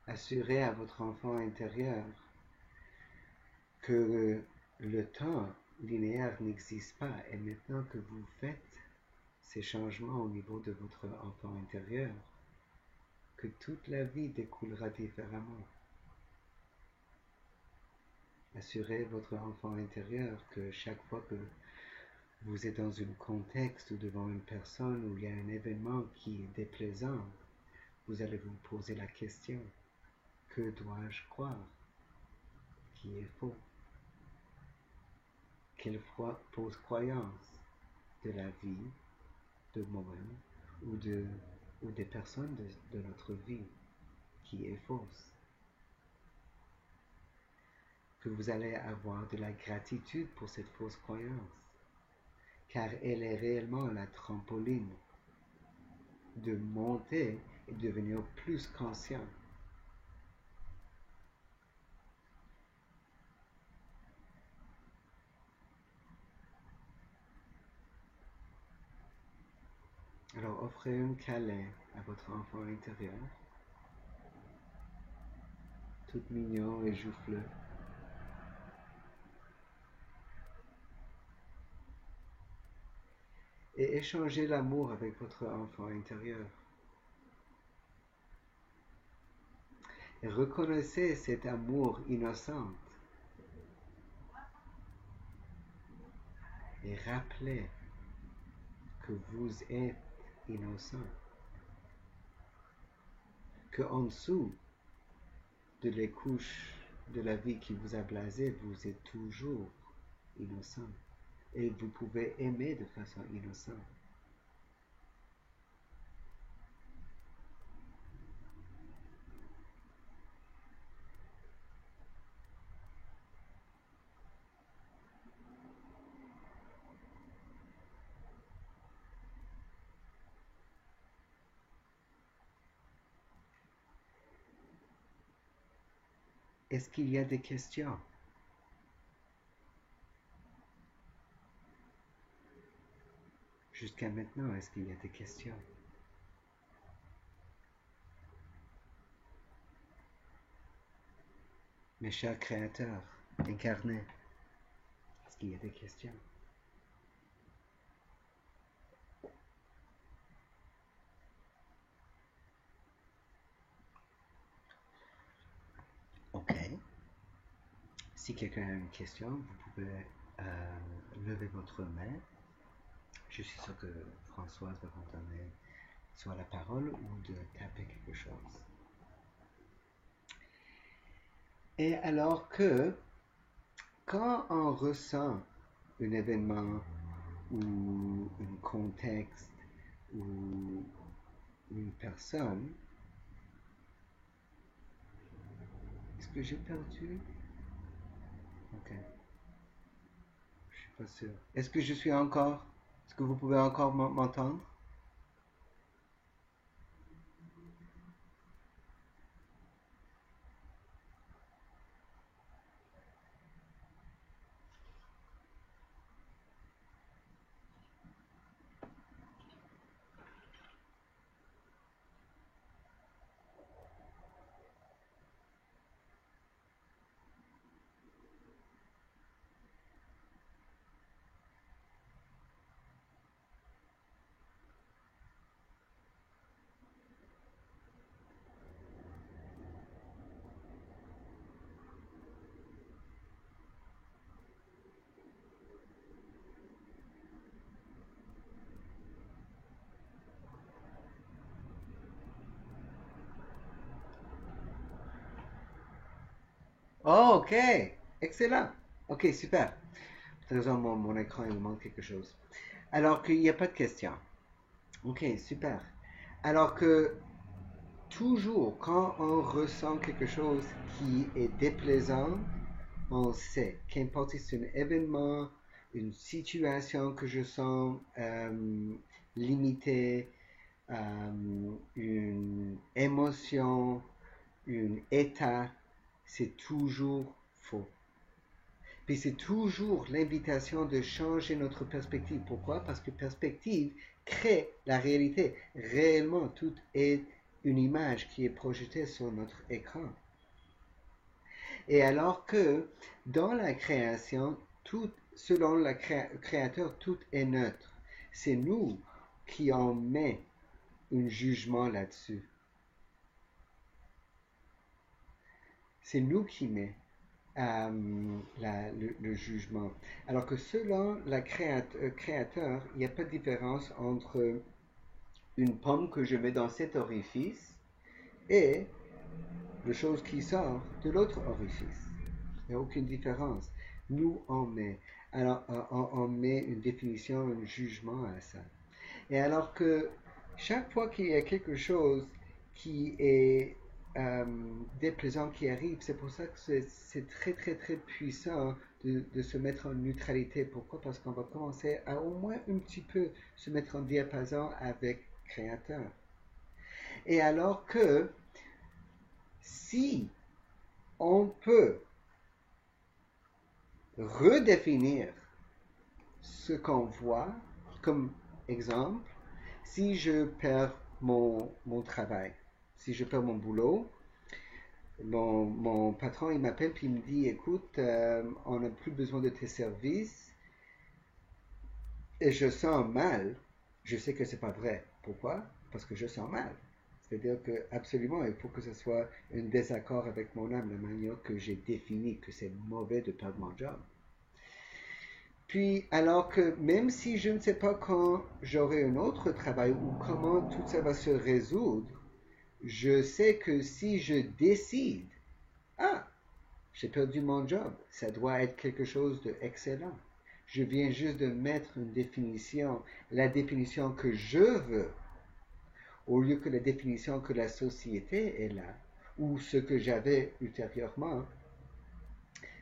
Assurez à votre enfant intérieur que le temps linéaire n'existe pas et maintenant que vous faites ces changements au niveau de votre enfant intérieur, que toute la vie découlera différemment. Assurez votre enfant intérieur que chaque fois que vous êtes dans un contexte ou devant une personne où il y a un événement qui est déplaisant, vous allez vous poser la question, que dois-je croire qui est faux? Quelle fausse croyance de la vie, de moi-même ou des personnes de notre vie qui est fausse? Que vous allez avoir de la gratitude pour cette fausse croyance, car elle est réellement la trampoline de monter et devenir plus conscient. Alors offrez un câlin à votre enfant intérieur, tout mignon et jouffleux. Et échangez l'amour avec votre enfant intérieur. Et reconnaissez cet amour innocent. Et rappelez que vous êtes innocent. Que en dessous de les couches de la vie qui vous a blasé, vous êtes toujours innocent. Et vous pouvez aimer de façon innocente. Est-ce qu'il y a des questions? Jusqu'à maintenant, est-ce qu'il y a des questions? Mes chers créateurs incarnés, est-ce qu'il y a des questions? Ok. Si quelqu'un a une question, vous pouvez lever votre main. Je suis sûr que Françoise va vous donner soit la parole ou de taper quelque chose. Et alors que quand on ressent un événement ou un contexte ou une personne, est-ce que j'ai perdu? Ok, je suis pas sûr. Est-ce que je suis encore? Est-ce que vous pouvez encore m'entendre? Oh, ok, excellent. Ok, super. De toute façon, mon écran, il me manque quelque chose. Alors qu'il n'y a pas de questions. Ok, super. Alors que toujours, quand on ressent quelque chose qui est déplaisant, on sait, qu'importe si c'est un événement, une situation que je sens limitée, une émotion, un état, c'est toujours faux. Puis c'est toujours l'invitation de changer notre perspective. Pourquoi? Parce que perspective crée la réalité. Réellement, tout est une image qui est projetée sur notre écran. Et alors que dans la création, tout, selon le créateur, tout est neutre. C'est nous qui en met un jugement là-dessus. C'est nous qui met le jugement. Alors que selon le créateur, il n'y a pas de différence entre une pomme que je mets dans cet orifice et la chose qui sort de l'autre orifice. Il n'y a aucune différence. Nous, on met. Alors, on met une définition, un jugement à ça. Et alors que chaque fois qu'il y a quelque chose qui est déplaisant qui arrive, c'est pour ça que c'est très très très puissant de se mettre en neutralité. Pourquoi? Parce qu'on va commencer à au moins un petit peu se mettre en diapason avec Créateur. Et alors que si on peut redéfinir ce qu'on voit, comme exemple, si je perds mon travail, si je perds mon boulot, mon patron il m'appelle puis il me dit écoute, on n'a plus besoin de tes services et je sens mal. Je sais que c'est pas vrai. Pourquoi? Parce que je sens mal. C'est-à-dire que absolument il faut que ce soit un désaccord avec mon âme, la manière que j'ai défini que c'est mauvais de perdre mon job. Puis, alors que même si je ne sais pas quand j'aurai un autre travail ou comment tout ça va se résoudre, je sais que si je décide, ah, j'ai perdu mon job, ça doit être quelque chose d'excellent. Je viens juste de mettre une définition, la définition que je veux, au lieu que la définition que la société est là, ou ce que j'avais ultérieurement,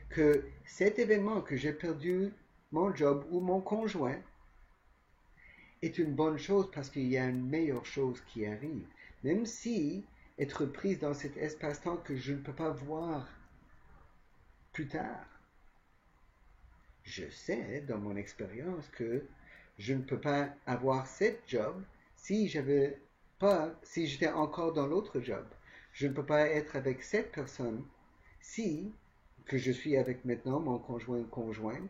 que cet événement que j'ai perdu mon job ou mon conjoint est une bonne chose parce qu'il y a une meilleure chose qui arrive. Même si être prise dans cet espace-temps que je ne peux pas voir plus tard. Je sais dans mon expérience que je ne peux pas avoir cette job si j'étais encore dans l'autre job. Je ne peux pas être avec cette personne si que je suis avec maintenant mon conjointe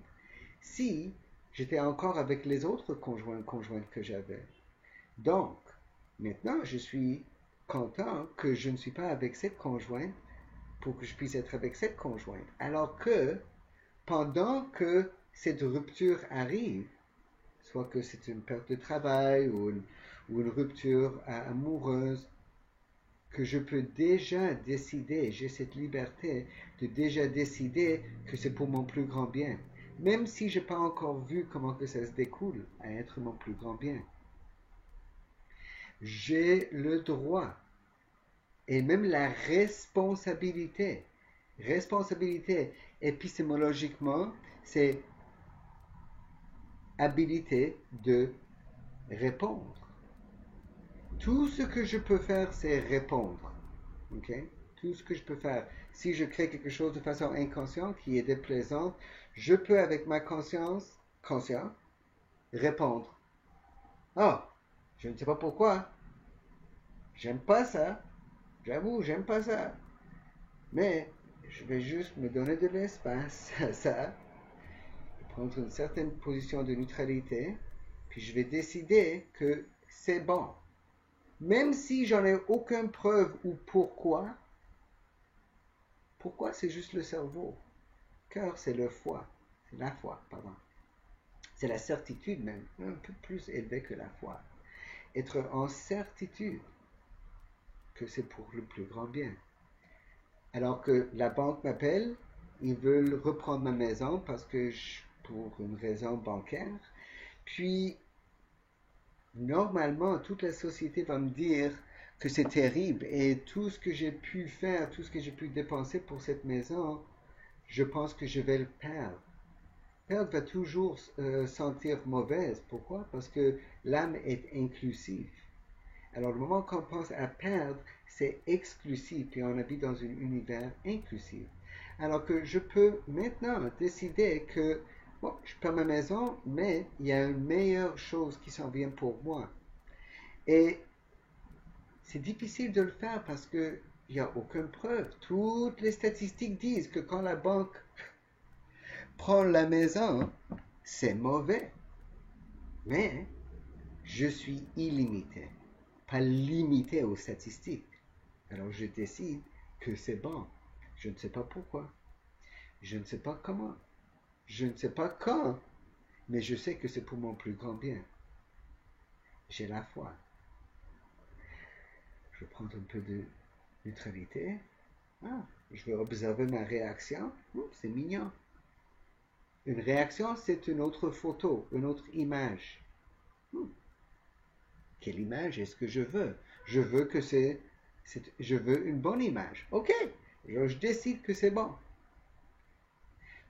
si j'étais encore avec les autres conjointes que j'avais. Donc, maintenant, je suis content que je ne suis pas avec cette conjointe pour que je puisse être avec cette conjointe. Alors que, pendant que cette rupture arrive, soit que c'est une perte de travail ou une rupture amoureuse, que je peux déjà décider, j'ai cette liberté de déjà décider que c'est pour mon plus grand bien, même si je n'ai pas encore vu comment que ça se découle à être mon plus grand bien. J'ai le droit et même la responsabilité. Responsabilité, épistémologiquement, c'est habilité de répondre. Tout ce que je peux faire, c'est répondre. Ok? Tout ce que je peux faire. Si je crée quelque chose de façon inconsciente qui est déplaisante, je peux avec ma conscience, conscient, répondre. Ah, je ne sais pas pourquoi. J'aime pas ça. J'avoue, j'aime pas ça. Mais je vais juste me donner de l'espace à ça, prendre une certaine position de neutralité, puis je vais décider que c'est bon. Même si j'en ai aucune preuve ou pourquoi, c'est juste le cerveau. Cœur, c'est le foie. C'est la foi, pardon. C'est la certitude même, un peu plus élevée que la foi. Être en certitude que c'est pour le plus grand bien. Alors que la banque m'appelle, ils veulent reprendre ma maison parce que pour une raison bancaire. Puis, normalement, toute la société va me dire que c'est terrible et tout ce que j'ai pu faire, tout ce que j'ai pu dépenser pour cette maison, je pense que je vais le perdre. Perdre va toujours sentir mauvaise. Pourquoi? Parce que l'âme est inclusive. Alors, le moment qu'on pense à perdre, c'est exclusif, puis on habite dans un univers inclusif. Alors que je peux maintenant décider que, bon, je perds ma maison, mais il y a une meilleure chose qui s'en vient pour moi. Et c'est difficile de le faire parce qu'il n'y a aucune preuve. Toutes les statistiques disent que quand la banque prend la maison, c'est mauvais. Mais je suis illimité, pas limité aux statistiques. Alors je décide que c'est bon. Je ne sais pas pourquoi. Je ne sais pas comment. Je ne sais pas quand. Mais je sais que c'est pour mon plus grand bien. J'ai la foi. Je vais prendre un peu de neutralité. Ah, je vais observer ma réaction. C'est mignon. Une réaction, c'est une autre photo, une autre image. Quelle image est-ce que je veux? Je veux que je veux une bonne image. Ok, je décide que c'est bon.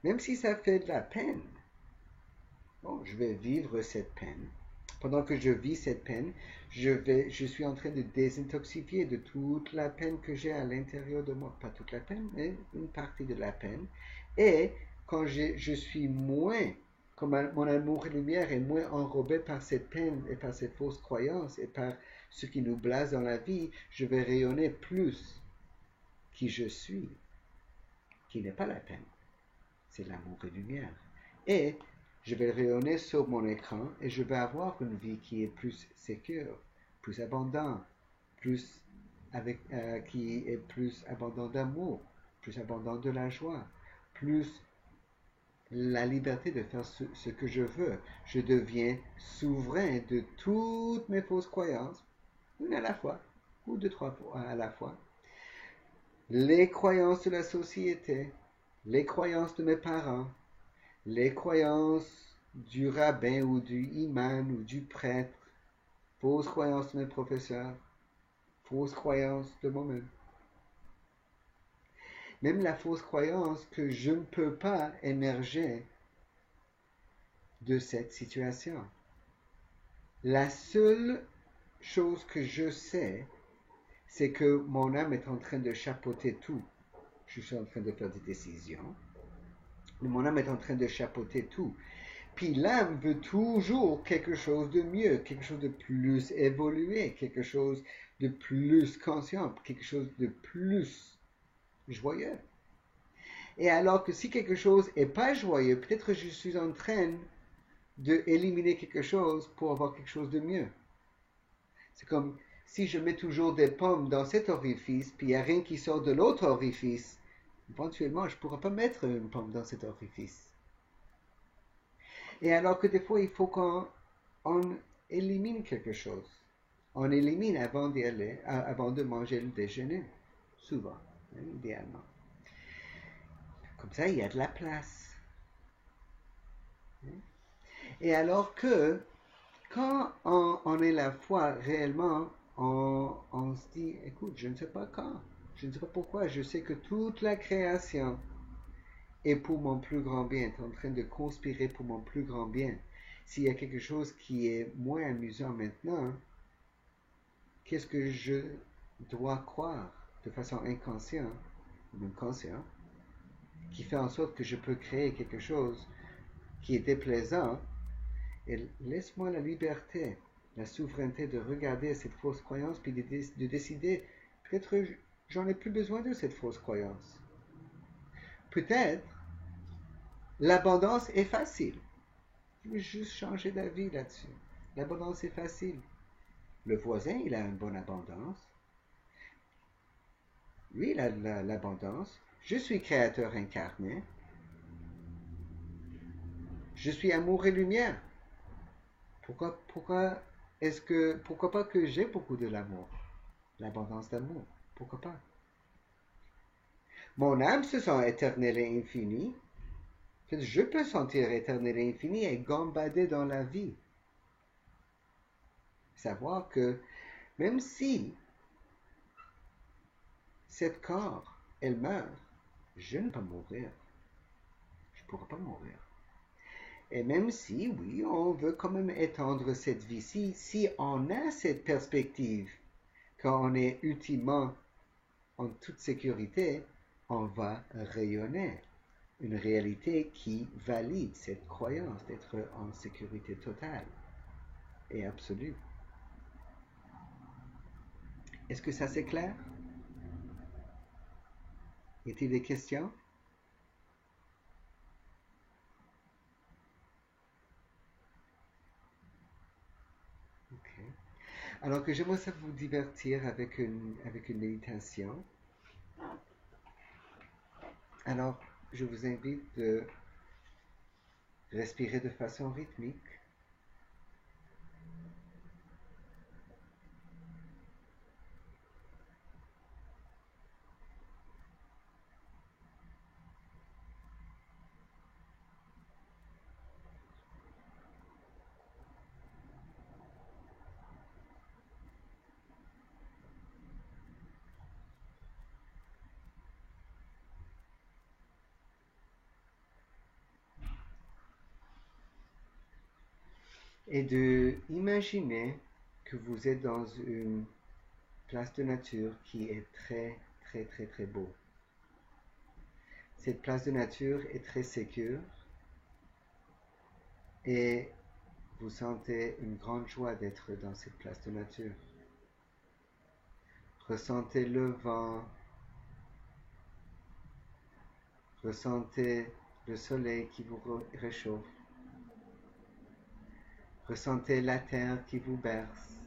Même si ça fait de la peine, bon, je vais vivre cette peine. Pendant que je vis cette peine, je suis en train de désintoxifier de toute la peine que j'ai à l'intérieur de moi. Pas toute la peine, mais une partie de la peine. Et quand je suis moins, quand mon amour et lumière est moins enrobé par cette peine et par cette fausse croyance et par ce qui nous blase dans la vie, je vais rayonner plus qui je suis, qui n'est pas la peine. C'est l'amour et lumière. Et je vais rayonner sur mon écran et je vais avoir une vie qui est plus sécure, plus abondante, qui est plus abondante d'amour, plus abondante de la joie, plus la liberté de faire ce que je veux. Je deviens souverain de toutes mes fausses croyances, une à la fois, ou deux, trois fois à la fois. Les croyances de la société, les croyances de mes parents, les croyances du rabbin ou du imam ou du prêtre, fausses croyances de mes professeurs, fausses croyances de moi-même. Même la fausse croyance que je ne peux pas émerger de cette situation. La seule chose que je sais, c'est que mon âme est en train de chapeauter tout. Je suis en train de faire des décisions. Mon âme est en train de chapeauter tout. Puis l'âme veut toujours quelque chose de mieux, quelque chose de plus évolué, quelque chose de plus conscient, quelque chose de plus joyeux. Et alors que si quelque chose n'est pas joyeux, peut-être que je suis en train d'éliminer quelque chose pour avoir quelque chose de mieux. C'est comme si je mets toujours des pommes dans cet orifice, puis il n'y a rien qui sort de l'autre orifice, éventuellement je ne pourrai pas mettre une pomme dans cet orifice. Et alors que des fois, il faut qu'on élimine quelque chose. On élimine avant d'y aller, avant de manger le déjeuner, souvent, hein, idéalement. Comme ça, il y a de la place. Et alors que quand on est la foi réellement, on se dit, écoute, je ne sais pas quand, je ne sais pas pourquoi, je sais que toute la création est pour mon plus grand bien, est en train de conspirer pour mon plus grand bien. S'il y a quelque chose qui est moins amusant maintenant, qu'est-ce que je dois croire de façon inconsciente, ou inconsciente, qui fait en sorte que je peux créer quelque chose qui est déplaisant, et laisse-moi la liberté, la souveraineté de regarder cette fausse croyance, puis de décider, peut-être j'en ai plus besoin de cette fausse croyance. Peut-être l'abondance est facile. Je veux juste changer d'avis là-dessus. L'abondance est facile. Le voisin, il a une bonne abondance. Lui, il a l'abondance. Je suis créateur incarné. Je suis amour et lumière. Pourquoi pourquoi pas que j'ai beaucoup de l'amour, l'abondance d'amour? Pourquoi pas? Mon âme se sent éternelle et infinie. Je peux sentir éternelle et infinie et gambader dans la vie. Savoir que même si cette corps, elle meurt, je ne peux pas mourir. Je ne pourrai pas mourir. Et même si, oui, on veut quand même étendre cette vie, si on a cette perspective, quand on est ultimement en toute sécurité, on va rayonner une réalité qui valide cette croyance d'être en sécurité totale et absolue. Est-ce que ça c'est clair? Y a-t-il des questions? Ok. Alors que j'aimerais ça vous divertir avec une méditation. Alors, je vous invite de respirer de façon rythmique. Et de imaginer que vous êtes dans une place de nature qui est très, très, très, très beau. Cette place de nature est très sécure et vous sentez une grande joie d'être dans cette place de nature. Ressentez le vent, ressentez le soleil qui vous réchauffe, ressentez la terre qui vous berce.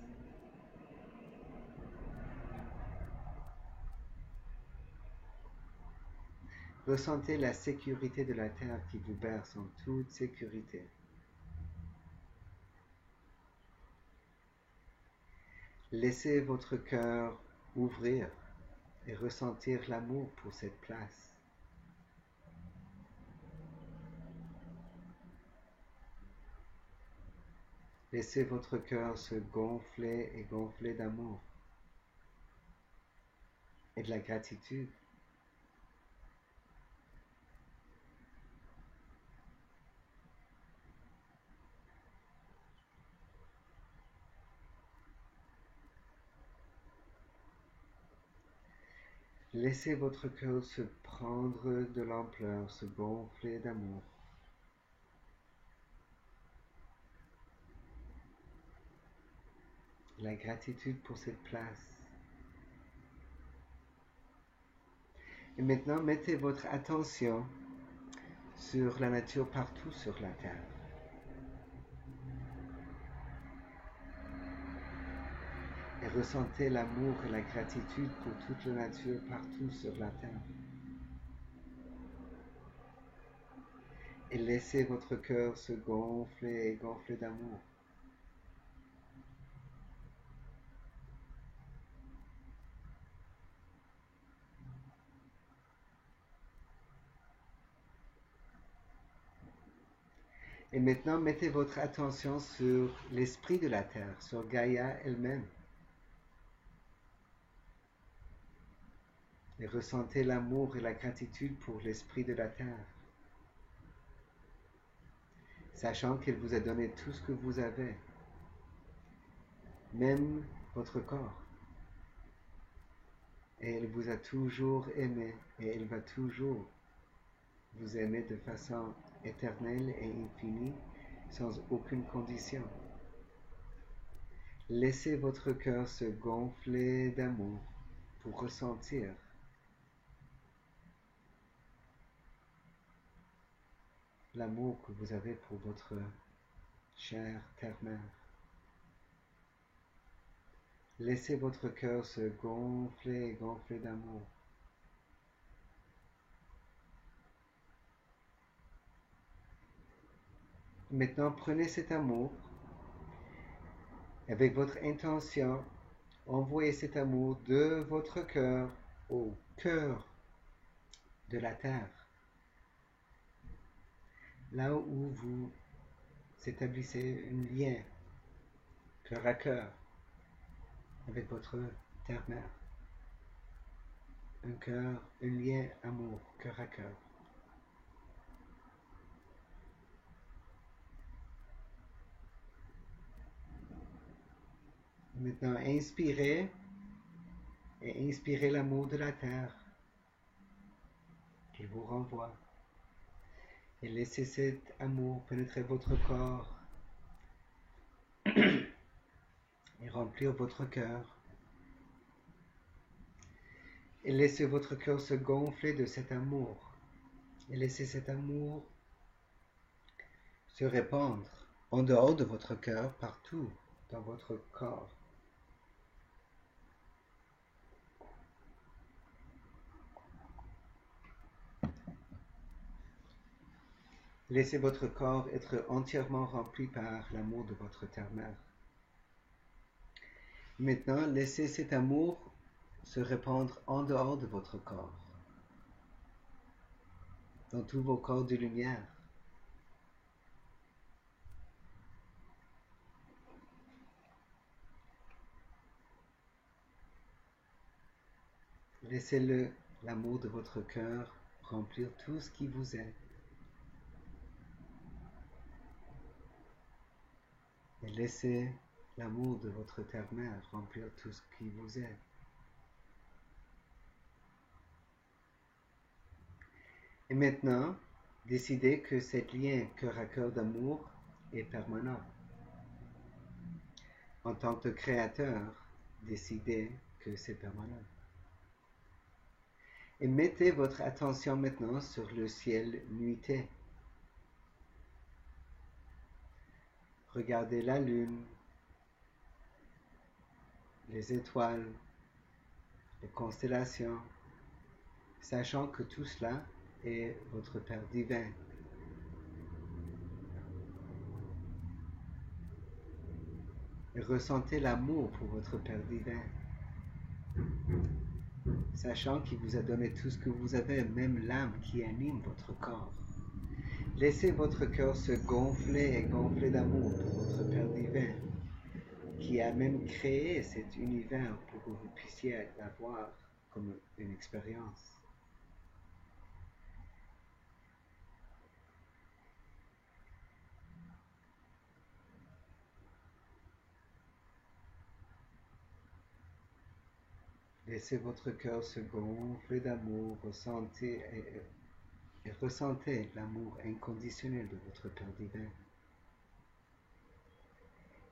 Ressentez la sécurité de la terre qui vous berce en toute sécurité. Laissez votre cœur ouvrir et ressentir l'amour pour cette place. Laissez votre cœur se gonfler et gonfler d'amour et de la gratitude. Laissez votre cœur se prendre de l'ampleur, se gonfler d'amour. La gratitude pour cette place. Et maintenant, mettez votre attention sur la nature partout sur la terre. Et ressentez l'amour et la gratitude pour toute la nature partout sur la terre. Et laissez votre cœur se gonfler et gonfler d'amour. Et maintenant, mettez votre attention sur l'esprit de la Terre, sur Gaïa elle-même. Et ressentez l'amour et la gratitude pour l'esprit de la Terre, sachant qu'elle vous a donné tout ce que vous avez, même votre corps. Et elle vous a toujours aimé, et elle va toujours vous aimer de façon éternelle et infinie, sans aucune condition. Laissez votre cœur se gonfler d'amour pour ressentir l'amour que vous avez pour votre chère terre-mère. Laissez votre cœur se gonfler et gonfler d'amour. Maintenant, prenez cet amour. Avec votre intention, envoyez cet amour de votre cœur au cœur de la terre. Là où vous établissez un lien cœur à cœur avec votre terre-mère. Un lien amour, cœur à cœur. Maintenant, inspirez et inspirez l'amour de la terre qui vous renvoie. Et laissez cet amour pénétrer votre corps et remplir votre cœur. Et laissez votre cœur se gonfler de cet amour. Et laissez cet amour se répandre en dehors de votre cœur, partout dans votre corps. Laissez votre corps être entièrement rempli par l'amour de votre terre-mère. Maintenant, laissez cet amour se répandre en dehors de votre corps, dans tous vos corps de lumière. Laissez l'amour de votre cœur remplir tout ce qui vous est. Et laissez l'amour de votre terre-mère remplir tout ce qui vous est. Et maintenant, décidez que cet lien cœur à cœur d'amour est permanent. En tant que créateur, décidez que c'est permanent. Et mettez votre attention maintenant sur le ciel nuiteux. Regardez la lune, les étoiles, les constellations, sachant que tout cela est votre Père divin. Et ressentez l'amour pour votre Père divin, sachant qu'il vous a donné tout ce que vous avez, même l'âme qui anime votre corps. Laissez votre cœur se gonfler et gonfler d'amour pour votre Père divin, qui a même créé cet univers pour que vous puissiez l'avoir comme une expérience. Laissez votre cœur se gonfler d'amour, ressentez l'amour inconditionnel de votre Père divin.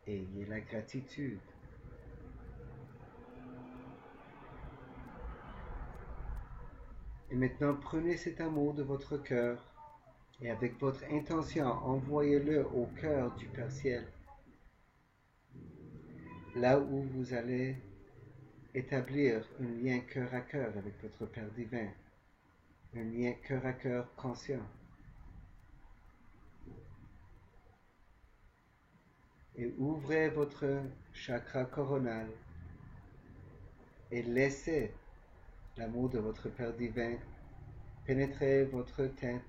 Ayez la gratitude. Et maintenant, prenez cet amour de votre cœur et avec votre intention, envoyez-le au cœur du Père Ciel, là où vous allez établir un lien cœur à cœur avec votre Père divin, un lien cœur à cœur conscient. Et ouvrez votre chakra coronal et laissez l'amour de votre Père divin pénétrer votre tête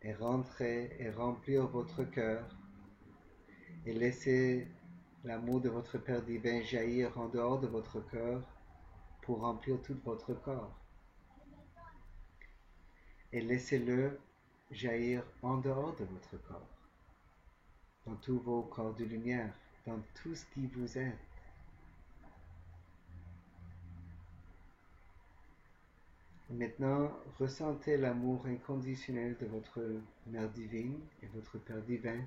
et rentrer et remplir votre cœur et laissez l'amour de votre Père divin jaillir en dehors de votre cœur pour remplir tout votre corps. Et laissez-le jaillir en dehors de votre corps, dans tous vos corps de lumière, dans tout ce qui vous est. Maintenant, ressentez l'amour inconditionnel de votre Mère divine et votre Père divin,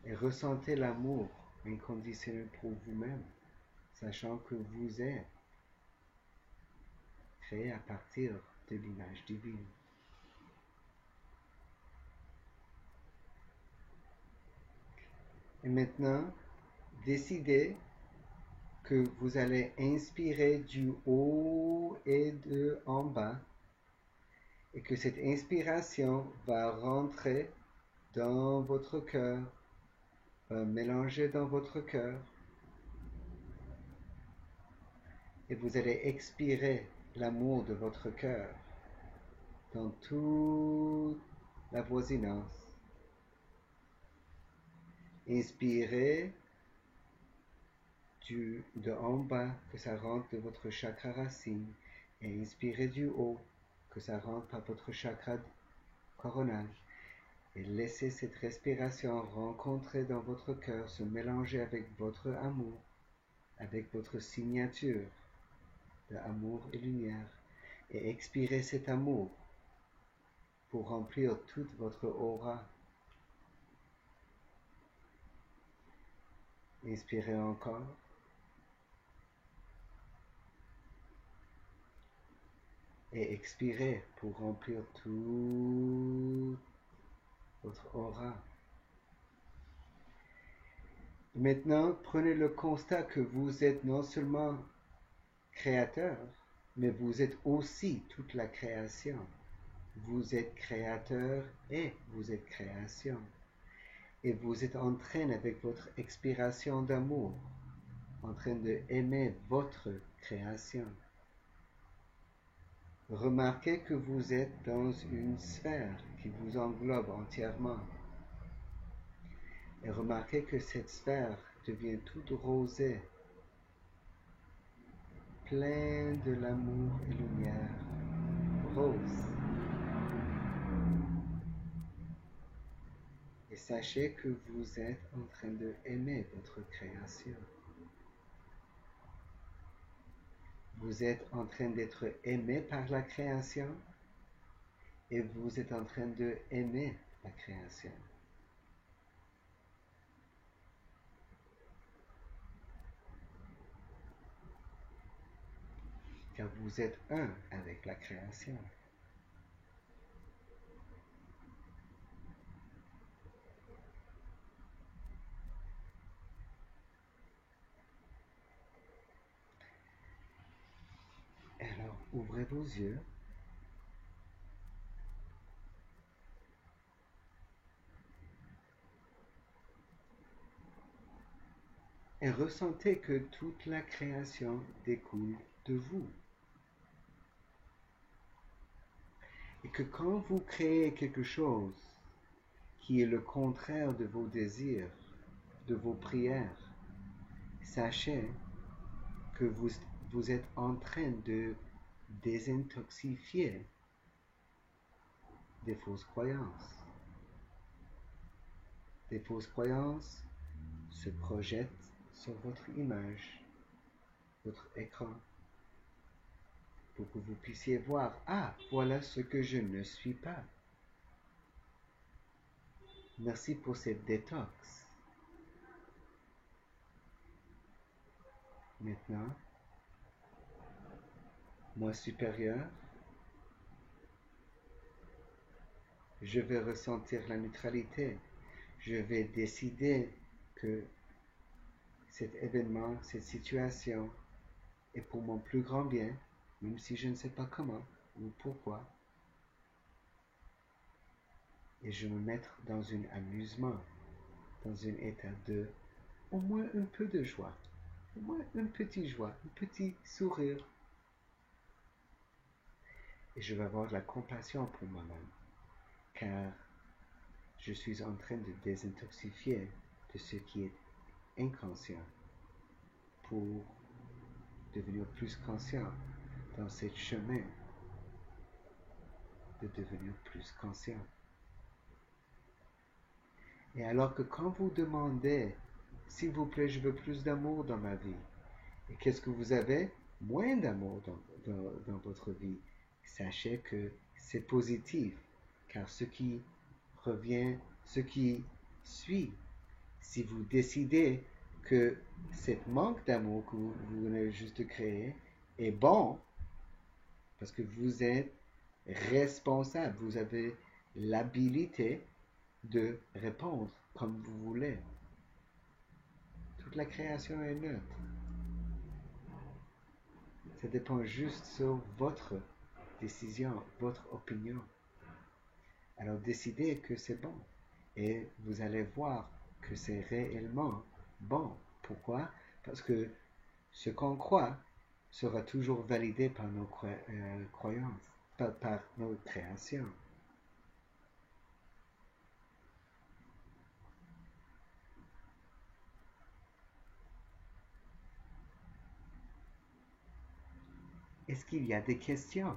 et ressentez l'amour inconditionnel pour vous-même, sachant que vous êtes créé à partir de l'image divine. Et maintenant, décidez que vous allez inspirer du haut et de en bas, et que cette inspiration va rentrer dans votre cœur, va mélanger dans votre cœur, et vous allez expirer l'amour de votre cœur dans toute la voisinance. Inspirez de en bas, que ça rentre de votre chakra racine, et inspirez du haut, que ça rentre par votre chakra coronal, et laissez cette respiration rencontrer dans votre cœur, se mélanger avec votre amour, avec votre signature de amour et lumière, et expirez cet amour pour remplir toute votre aura. Inspirez encore. Et expirez pour remplir toute votre aura. Maintenant, prenez le constat que vous êtes non seulement créateur, mais vous êtes aussi toute la création. Vous êtes créateur et vous êtes création. Et vous êtes en train, avec votre expiration d'amour, en train de aimer votre création. Remarquez que vous êtes dans une sphère qui vous englobe entièrement. Et remarquez que cette sphère devient toute rosée, pleine de l'amour et lumière, rose. Et sachez que vous êtes en train d'aimer votre création. Vous êtes en train d'être aimé par la création et vous êtes en train d'aimer la création. Car vous êtes un avec la création. Alors, ouvrez vos yeux. Et ressentez que toute la création découle de vous. Et que quand vous créez quelque chose qui est le contraire de vos désirs, de vos prières, sachez que vous êtes en train de désintoxifier des fausses croyances. Des fausses croyances se projettent sur votre image, votre écran, pour que vous puissiez voir, ah, voilà ce que je ne suis pas. Merci pour cette détox. Maintenant, moi supérieur, je vais ressentir la neutralité. Je vais décider que cet événement, cette situation est pour mon plus grand bien, même si je ne sais pas comment ou pourquoi. Et je me mettre dans un amusement, dans un état de au moins un peu de joie, au moins une petite joie, un petit sourire. Et je vais avoir de la compassion pour moi-même, car je suis en train de désintoxifier de ce qui est inconscient pour devenir plus conscient dans ce chemin de devenir plus conscient. Et alors que quand vous demandez, s'il vous plaît, je veux plus d'amour dans ma vie, et qu'est-ce que vous avez? Moins d'amour dans votre vie. Sachez que c'est positif, car ce qui revient, ce qui suit, si vous décidez que ce manque d'amour que vous venez juste de créer est bon, parce que vous êtes responsable, vous avez l'habilité de répondre comme vous voulez. Toute la création est neutre. Ça dépend juste sur votre décision, votre opinion. Alors décidez que c'est bon et vous allez voir que c'est réellement bon. Pourquoi? Parce que ce qu'on croit sera toujours validé par nos croyances, par nos créations. Est-ce qu'il y a des questions?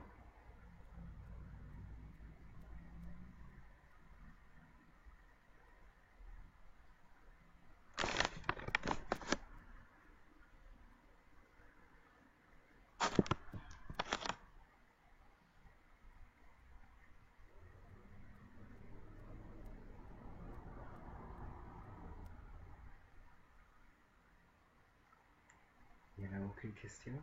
Il n'y en a aucune question?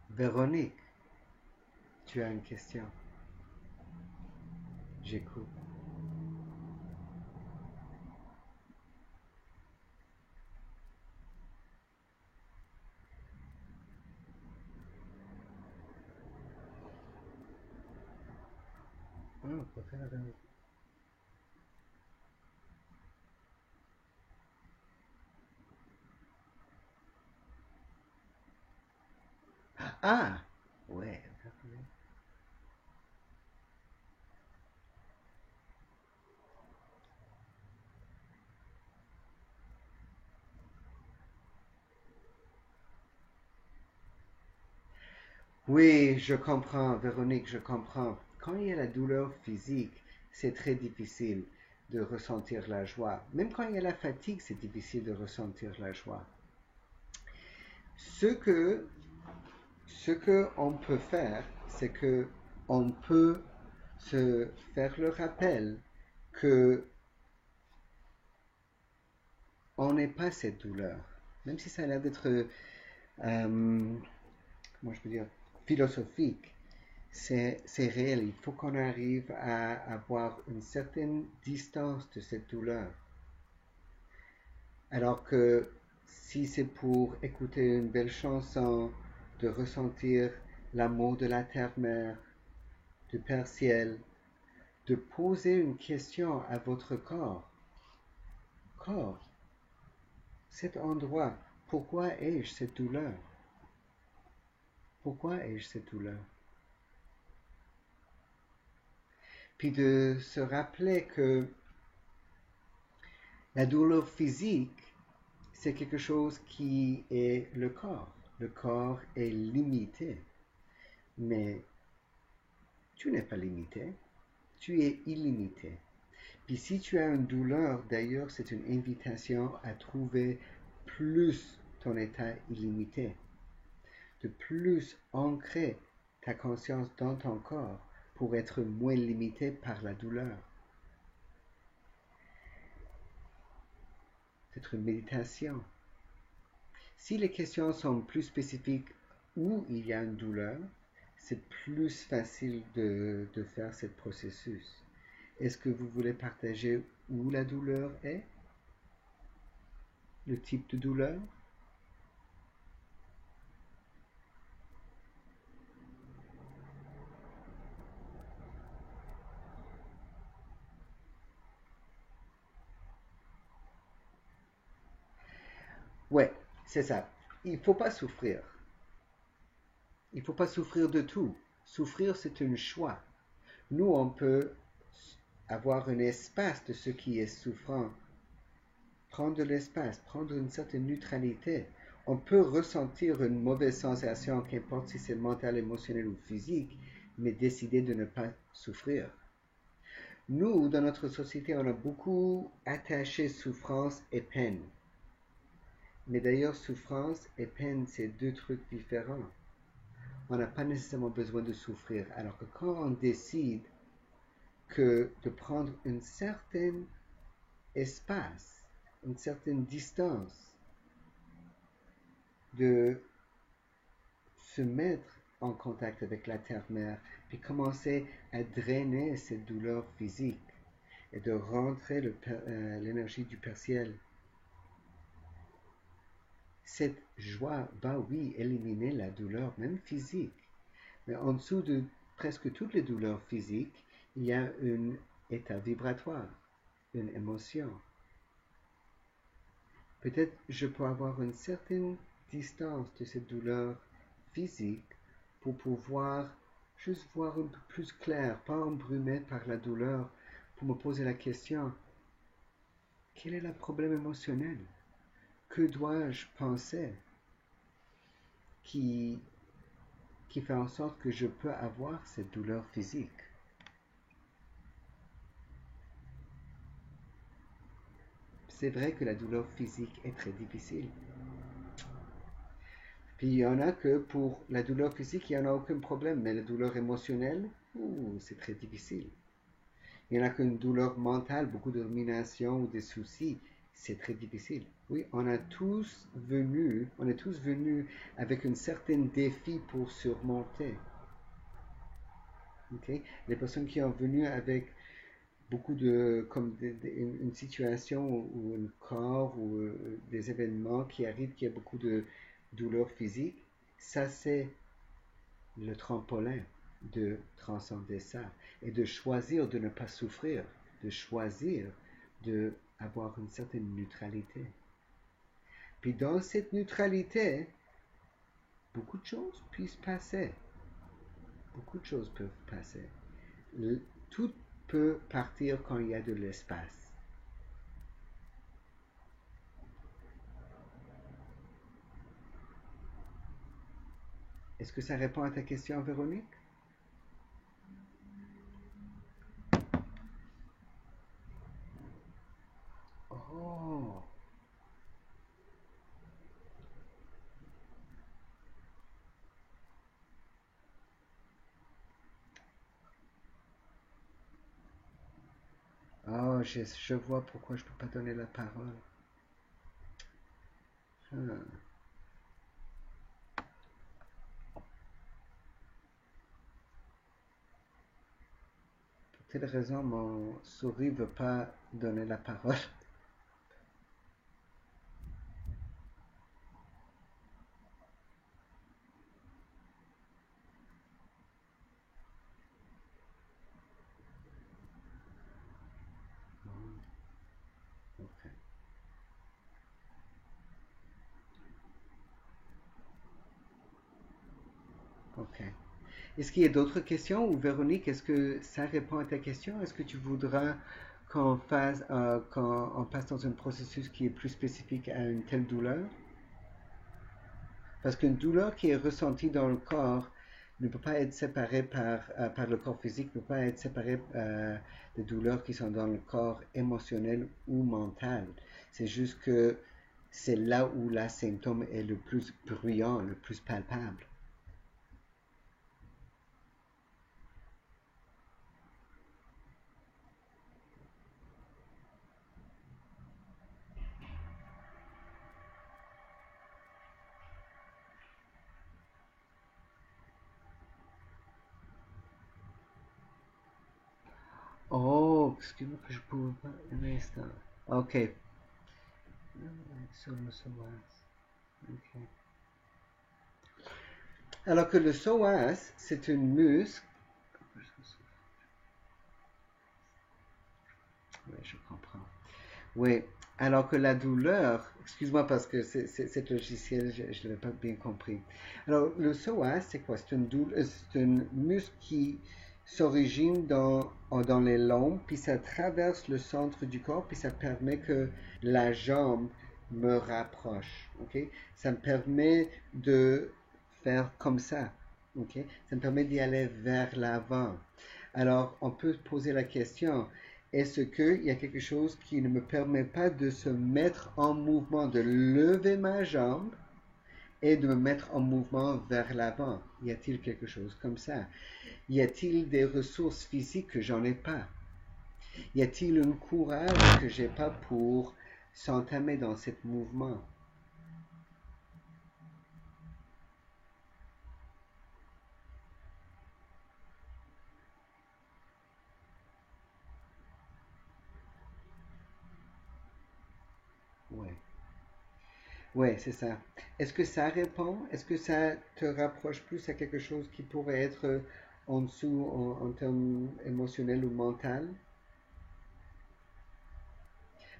Véronique, tu as une question? J'écoute. Ah, pour faire la Ah, ouais. Oui, je comprends, Véronique, je comprends. Quand il y a la douleur physique, c'est très difficile de ressentir la joie. Même quand il y a la fatigue, c'est difficile de ressentir la joie. Ce que, ce que on peut faire, c'est que on peut se faire le rappel que on n'est pas cette douleur. Même si ça a l'air d'être, comment je peux dire, philosophique, c'est réel. Il faut qu'on arrive à avoir une certaine distance de cette douleur. Alors que si c'est pour écouter une belle chanson, de ressentir l'amour de la terre-mère, du Père Ciel, de poser une question à votre corps. Corps, cet endroit, pourquoi ai-je cette douleur? Pourquoi ai-je cette douleur? Puis de se rappeler que la douleur physique, c'est quelque chose qui est le corps. Le corps est limité. Mais tu n'es pas limité. Tu es illimité. Puis si tu as une douleur, d'ailleurs, c'est une invitation à trouver plus ton état illimité. De plus ancrer ta conscience dans ton corps pour être moins limité par la douleur. C'est une méditation. Si les questions sont plus spécifiques où il y a une douleur, c'est plus facile de faire ce processus. Est-ce que vous voulez partager où la douleur est? Le type de douleur? Ouais, c'est ça. Il ne faut pas souffrir. Il ne faut pas souffrir de tout. Souffrir, c'est un choix. Nous, on peut avoir un espace de ce qui est souffrant. Prendre de l'espace, prendre une certaine neutralité. On peut ressentir une mauvaise sensation, qu'importe si c'est mental, émotionnel ou physique, mais décider de ne pas souffrir. Nous, dans notre société, on a beaucoup attaché souffrance et peine. Mais d'ailleurs, souffrance et peine, c'est deux trucs différents. On n'a pas nécessairement besoin de souffrir. Alors que quand on décide de prendre un certain espace, une certaine distance, de se mettre en contact avec la terre-mère, puis commencer à drainer cette douleur physique et de rentrer l'énergie du Père Ciel. Cette joie va, oui, éliminer la douleur, même physique. Mais en dessous de presque toutes les douleurs physiques, il y a un état vibratoire, une émotion. Peut-être je peux avoir une certaine distance de cette douleur physique pour pouvoir juste voir un peu plus clair, pas embrumé par la douleur, pour me poser la question, quel est le problème émotionnel? Que dois-je penser qui fait en sorte que je peux avoir cette douleur physique? C'est vrai que la douleur physique est très difficile. Puis il y en a que pour la douleur physique, il n'y en a aucun problème, mais la douleur émotionnelle, c'est très difficile. Il y en a qu'une douleur mentale, beaucoup de rumination ou des soucis, c'est très difficile. Oui, on est tous venus avec un certain défi pour surmonter. Okay? Les personnes qui sont venues avec beaucoup comme une situation ou un corps ou des événements qui arrivent, qui a beaucoup de douleurs physiques, ça c'est le trampolin de transcender ça et de choisir de ne pas souffrir, de choisir d'avoir une certaine neutralité. Puis dans cette neutralité, beaucoup de choses puissent passer. Beaucoup de choses peuvent passer. Tout peut partir quand il y a de l'espace. Est-ce que ça répond à ta question, Véronique? Oh, oh, je vois pourquoi je ne peux pas donner la parole. Hmm. Pour telle raison, mon souris ne veut pas donner la parole. Ok. Ok. Est-ce qu'il y a d'autres questions ou Véronique, est-ce que ça répond à ta question? Est-ce que tu voudras qu'on passe dans un processus qui est plus spécifique à une telle douleur? Parce qu'une douleur qui est ressentie dans le corps ne peut pas être séparée par le corps physique, ne peut pas être séparée des douleurs qui sont dans le corps émotionnel ou mental. C'est juste que c'est là où le symptôme est le plus bruyant, le plus palpable. excuse-moi que je ne pouvais pas un instant. Ok. Sur le psoas. Ok. Alors que le psoas, c'est une muscle. Oui, je comprends. Oui, alors que la douleur, excuse-moi parce que cette logiciel, je ne l'avais pas bien compris. Alors, le psoas, c'est quoi? C'est une muscle qui s'origine dans les lombes, puis ça traverse le centre du corps, puis ça permet que la jambe me rapproche. Ok? Ça me permet de faire comme ça. Ok? Ça me permet d'y aller vers l'avant. Alors, on peut poser la question, est-ce qu'il y a quelque chose qui ne me permet pas de se mettre en mouvement, de lever ma jambe et de me mettre en mouvement vers l'avant? Y a-t-il quelque chose comme ça? Y a-t-il des ressources physiques que j'en ai pas? Y a-t-il un courage que j'ai pas pour s'entamer dans ce mouvement? Ouais. Ouais, c'est ça. Est-ce que ça répond? Est-ce que ça te rapproche plus à quelque chose qui pourrait être en dessous en termes émotionnels ou mental?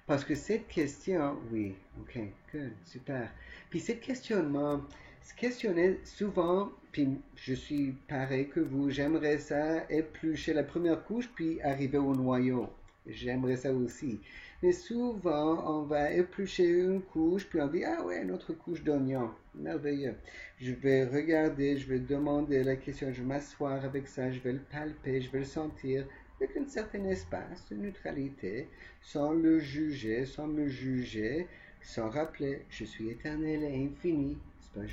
Parce que cette question, oui, ok, good, super. Puis cette questionnement, se questionner souvent, puis je suis pareil que vous, j'aimerais ça éplucher la première couche, puis arriver au noyau. J'aimerais ça aussi. Mais souvent, on va éplucher une couche, puis on dit, ah ouais, une autre couche d'oignon. Merveilleux. Je vais regarder, je vais demander la question, je vais m'asseoir avec ça, je vais le palper, je vais le sentir, avec un certain espace de neutralité, sans le juger, sans me juger, sans rappeler, je suis éternel et infini. C'est pas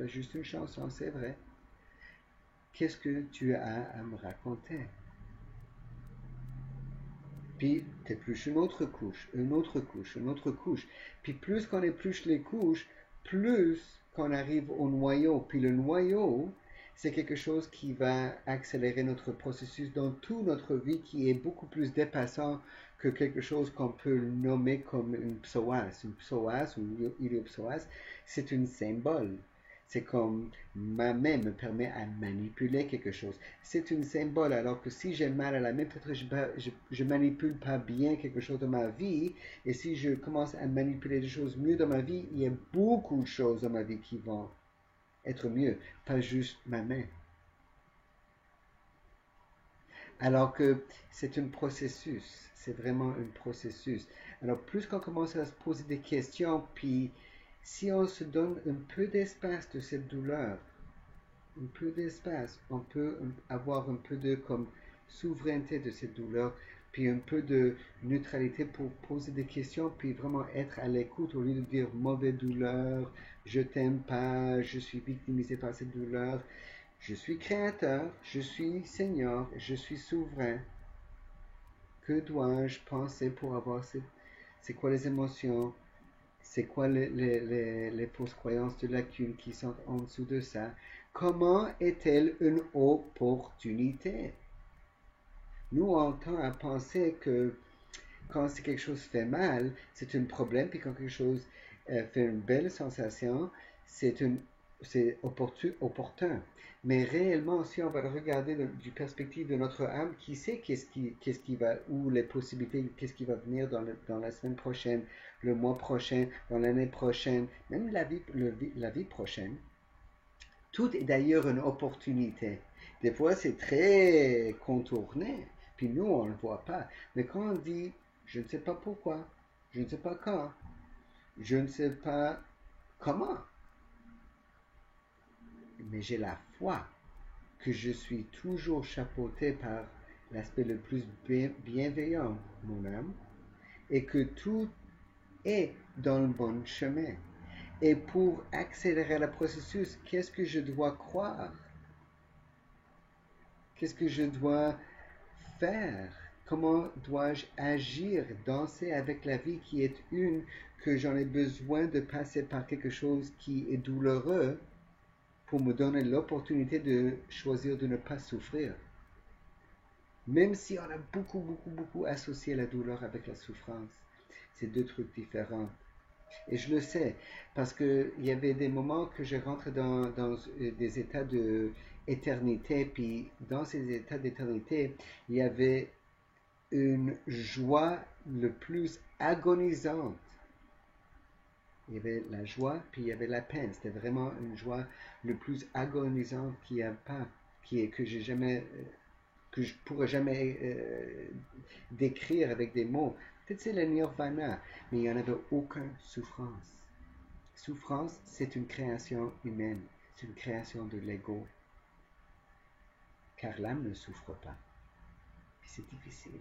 juste une chanson, c'est vrai. Qu'est-ce que tu as à me raconter? Puis t'épluches une autre couche, une autre couche, une autre couche. Puis plus qu'on épluche les couches, plus qu'on arrive au noyau. Puis le noyau, c'est quelque chose qui va accélérer notre processus dans toute notre vie, qui est beaucoup plus dépassant que quelque chose qu'on peut nommer comme une psoas. Une psoas ou une iliopsoas, c'est un symbole. C'est comme ma main me permet à manipuler quelque chose. C'est un symbole, alors que si j'ai mal à la main, peut-être que je manipule pas bien quelque chose dans ma vie, et si je commence à manipuler des choses mieux dans ma vie, il y a beaucoup de choses dans ma vie qui vont être mieux, pas juste ma main. Alors que c'est un processus, c'est vraiment un processus. Alors plus qu'on commence à se poser des questions, puis si on se donne un peu d'espace de cette douleur, un peu d'espace, on peut avoir un peu de comme souveraineté de cette douleur, puis un peu de neutralité pour poser des questions, puis vraiment être à l'écoute au lieu de dire mauvaise douleur, je t'aime pas, je suis victimisé par cette douleur. Je suis créateur, je suis Seigneur, je suis souverain. Que dois-je penser pour avoir cette... C'est quoi les émotions? C'est quoi les fausses croyances de lacune qui sont en dessous de ça? Comment est-elle une opportunité? Nous, on tend à penser que quand quelque chose fait mal, c'est un problème, puis quand quelque chose fait une belle sensation, c'est un, c'est opportun. Mais réellement, si on va le regarder du perspective de notre âme, qui sait qu'est-ce qui va, où les possibilités, qu'est-ce qui va venir dans la semaine prochaine, le mois prochain, dans l'année prochaine, même la vie prochaine, tout est d'ailleurs une opportunité. Des fois, c'est très contourné, puis nous, on ne le voit pas. Mais quand on dit, je ne sais pas pourquoi, je ne sais pas quand, je ne sais pas comment, mais j'ai la foi que je suis toujours chapeauté par l'aspect le plus bienveillant, mon âme, et que tout est dans le bon chemin. Et pour accélérer le processus, qu'est-ce que je dois croire? Qu'est-ce que je dois faire? Comment dois-je agir, danser avec la vie qui est une, que j'en ai besoin de passer par quelque chose qui est douloureux pour me donner l'opportunité de choisir de ne pas souffrir? Même si on a beaucoup associé la douleur avec la souffrance. C'est deux trucs différents. Et je le sais, parce qu'il y avait des moments que je rentre dans des états d'éternité, puis dans ces états d'éternité, il y avait une joie le plus agonisante. Il y avait la joie, puis il y avait la peine. C'était vraiment une joie le plus agonisante qu'il n'y a pas, que j'ai jamais, que je pourrais jamais décrire avec des mots. Peut-être c'est le nirvana, mais il n'y en avait aucune souffrance. Souffrance, c'est une création humaine, c'est une création de l'ego, car l'âme ne souffre pas. Puis c'est difficile.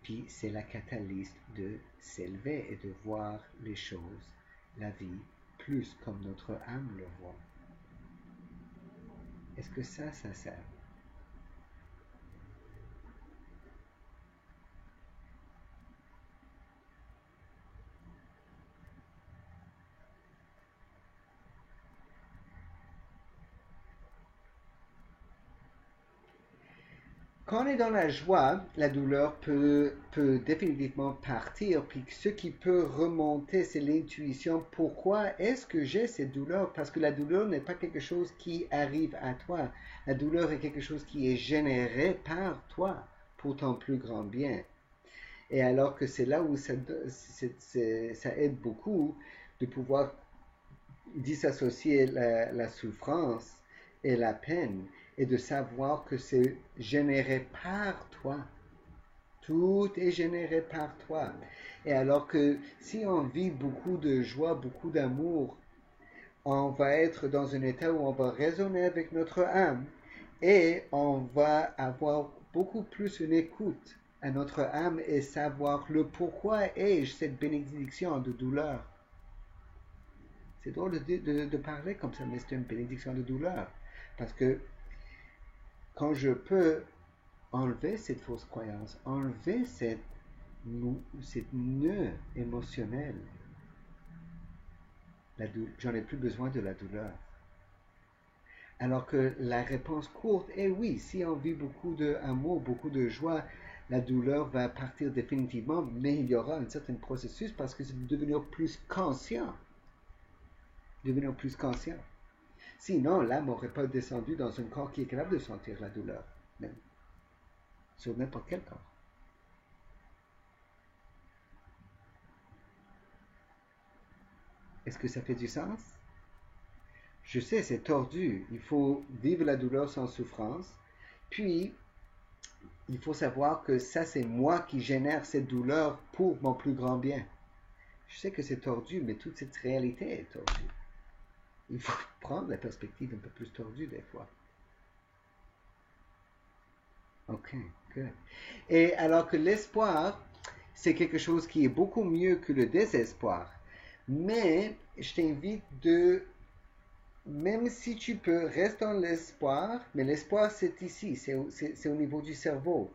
Puis c'est la catalyse de s'élever et de voir les choses, la vie, plus comme notre âme le voit. Est-ce que ça sert? Quand on est dans la joie, la douleur peut définitivement partir, puis ce qui peut remonter, c'est l'intuition. Pourquoi est-ce que j'ai cette douleur? Parce que la douleur n'est pas quelque chose qui arrive à toi. La douleur est quelque chose qui est généré par toi pour ton plus grand bien. Et alors que c'est là où ça aide beaucoup de pouvoir dissocier la souffrance et la peine et de savoir que c'est généré par toi. Tout est généré par toi. Et alors que si on vit beaucoup de joie, beaucoup d'amour, on va être dans un état où on va raisonner avec notre âme et on va avoir beaucoup plus une écoute à notre âme et savoir le pourquoi ai-je cette bénédiction de douleur. C'est drôle de parler comme ça, mais c'est une bénédiction de douleur. Parce que quand je peux enlever cette fausse croyance, enlever cette nœud émotionnel, j'en ai plus besoin de la douleur. Alors que la réponse courte est oui, si on vit beaucoup d'amour, beaucoup de joie, la douleur va partir définitivement, mais il y aura un certain processus parce que c'est de devenir plus conscient. Devenir plus conscient. Sinon, l'âme n'aurait pas descendu dans un corps qui est capable de sentir la douleur, même sur n'importe quel corps. Est-ce que ça fait du sens? Je sais, c'est tordu. Il faut vivre la douleur sans souffrance. Puis, il faut savoir que ça, c'est moi qui génère cette douleur pour mon plus grand bien. Je sais que c'est tordu, mais toute cette réalité est tordue. Il faut prendre la perspective un peu plus tordue des fois. Ok, good. Et alors que l'espoir, c'est quelque chose qui est beaucoup mieux que le désespoir. Mais je t'invite même si tu peux, reste dans l'espoir, mais l'espoir c'est ici, c'est au niveau du cerveau.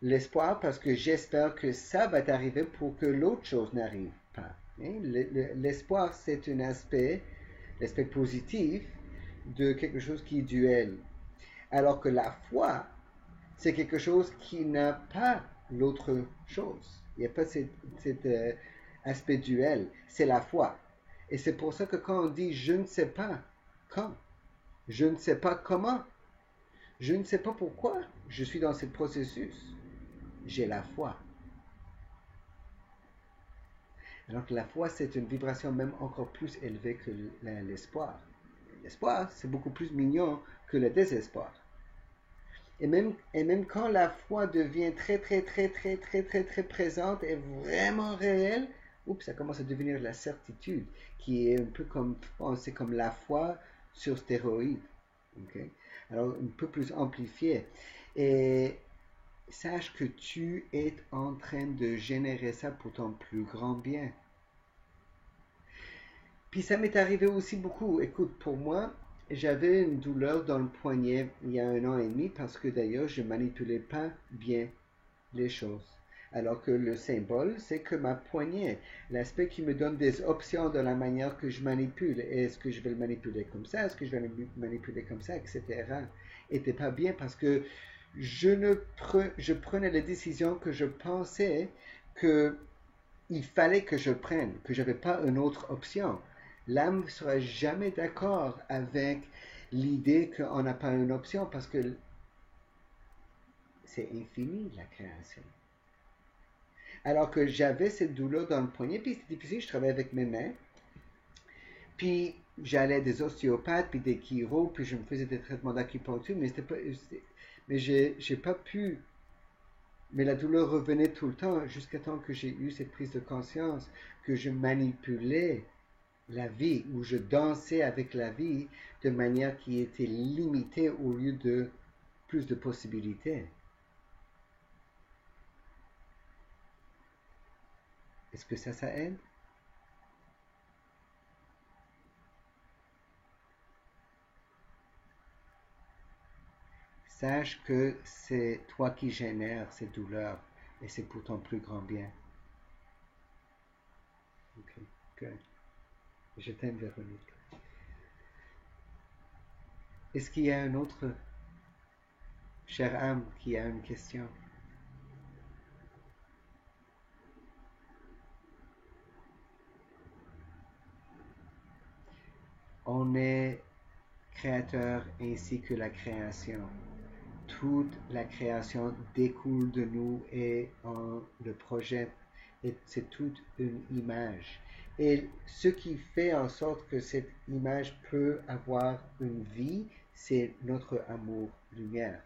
L'espoir parce que j'espère que ça va t'arriver pour que l'autre chose n'arrive pas. L'espoir c'est un aspect, l'aspect positif de quelque chose qui est duel. Alors que la foi, c'est quelque chose qui n'a pas l'autre chose. Il n'y a pas cet aspect duel. C'est la foi. Et c'est pour ça que quand on dit je ne sais pas quand, je ne sais pas comment, je ne sais pas pourquoi je suis dans ce processus, j'ai la foi. Alors que la foi, c'est une vibration même encore plus élevée que l'espoir. L'espoir, c'est beaucoup plus mignon que le désespoir. Et même quand la foi devient très présente et vraiment réelle, oups, ça commence à devenir la certitude, qui est un peu comme, c'est comme la foi sur stéroïdes. Okay? Alors, un peu plus amplifié. Et sache que tu es en train de générer ça pour ton plus grand bien. Puis ça m'est arrivé aussi beaucoup. Écoute, pour moi, j'avais une douleur dans le poignet il y a 1 an et demi parce que d'ailleurs je manipulais pas bien les choses. Alors que le symbole, c'est que ma poignée, l'aspect qui me donne des options de la manière que je manipule, est-ce que je vais le manipuler comme ça, est-ce que je vais le manipuler comme ça, etc., était pas bien parce que je prenais les décisions que je pensais que il fallait que je prenne, que je n'avais pas une autre option. L'âme ne sera jamais d'accord avec l'idée qu'on n'a pas une option parce que c'est infini la création. Alors que j'avais cette douleur dans le poignet, puis c'était difficile, je travaillais avec mes mains, puis j'allais des ostéopathes, puis des chiro, puis je me faisais des traitements d'acupuncture, mais j'ai pas pu. Mais la douleur revenait tout le temps, jusqu'à temps que j'ai eu cette prise de conscience que je manipulais la vie, où je dansais avec la vie de manière qui était limitée au lieu de plus de possibilités. Est-ce que ça aide? Sache que c'est toi qui génères ces douleurs et c'est pour ton plus grand bien. Ok, good. Je t'aime, Véronique. Est-ce qu'il y a un autre cher âme qui a une question? On est créateur ainsi que la création. Toute la création découle de nous et on le projette. Et c'est toute une image. Et ce qui fait en sorte que cette image peut avoir une vie, c'est notre amour-lumière.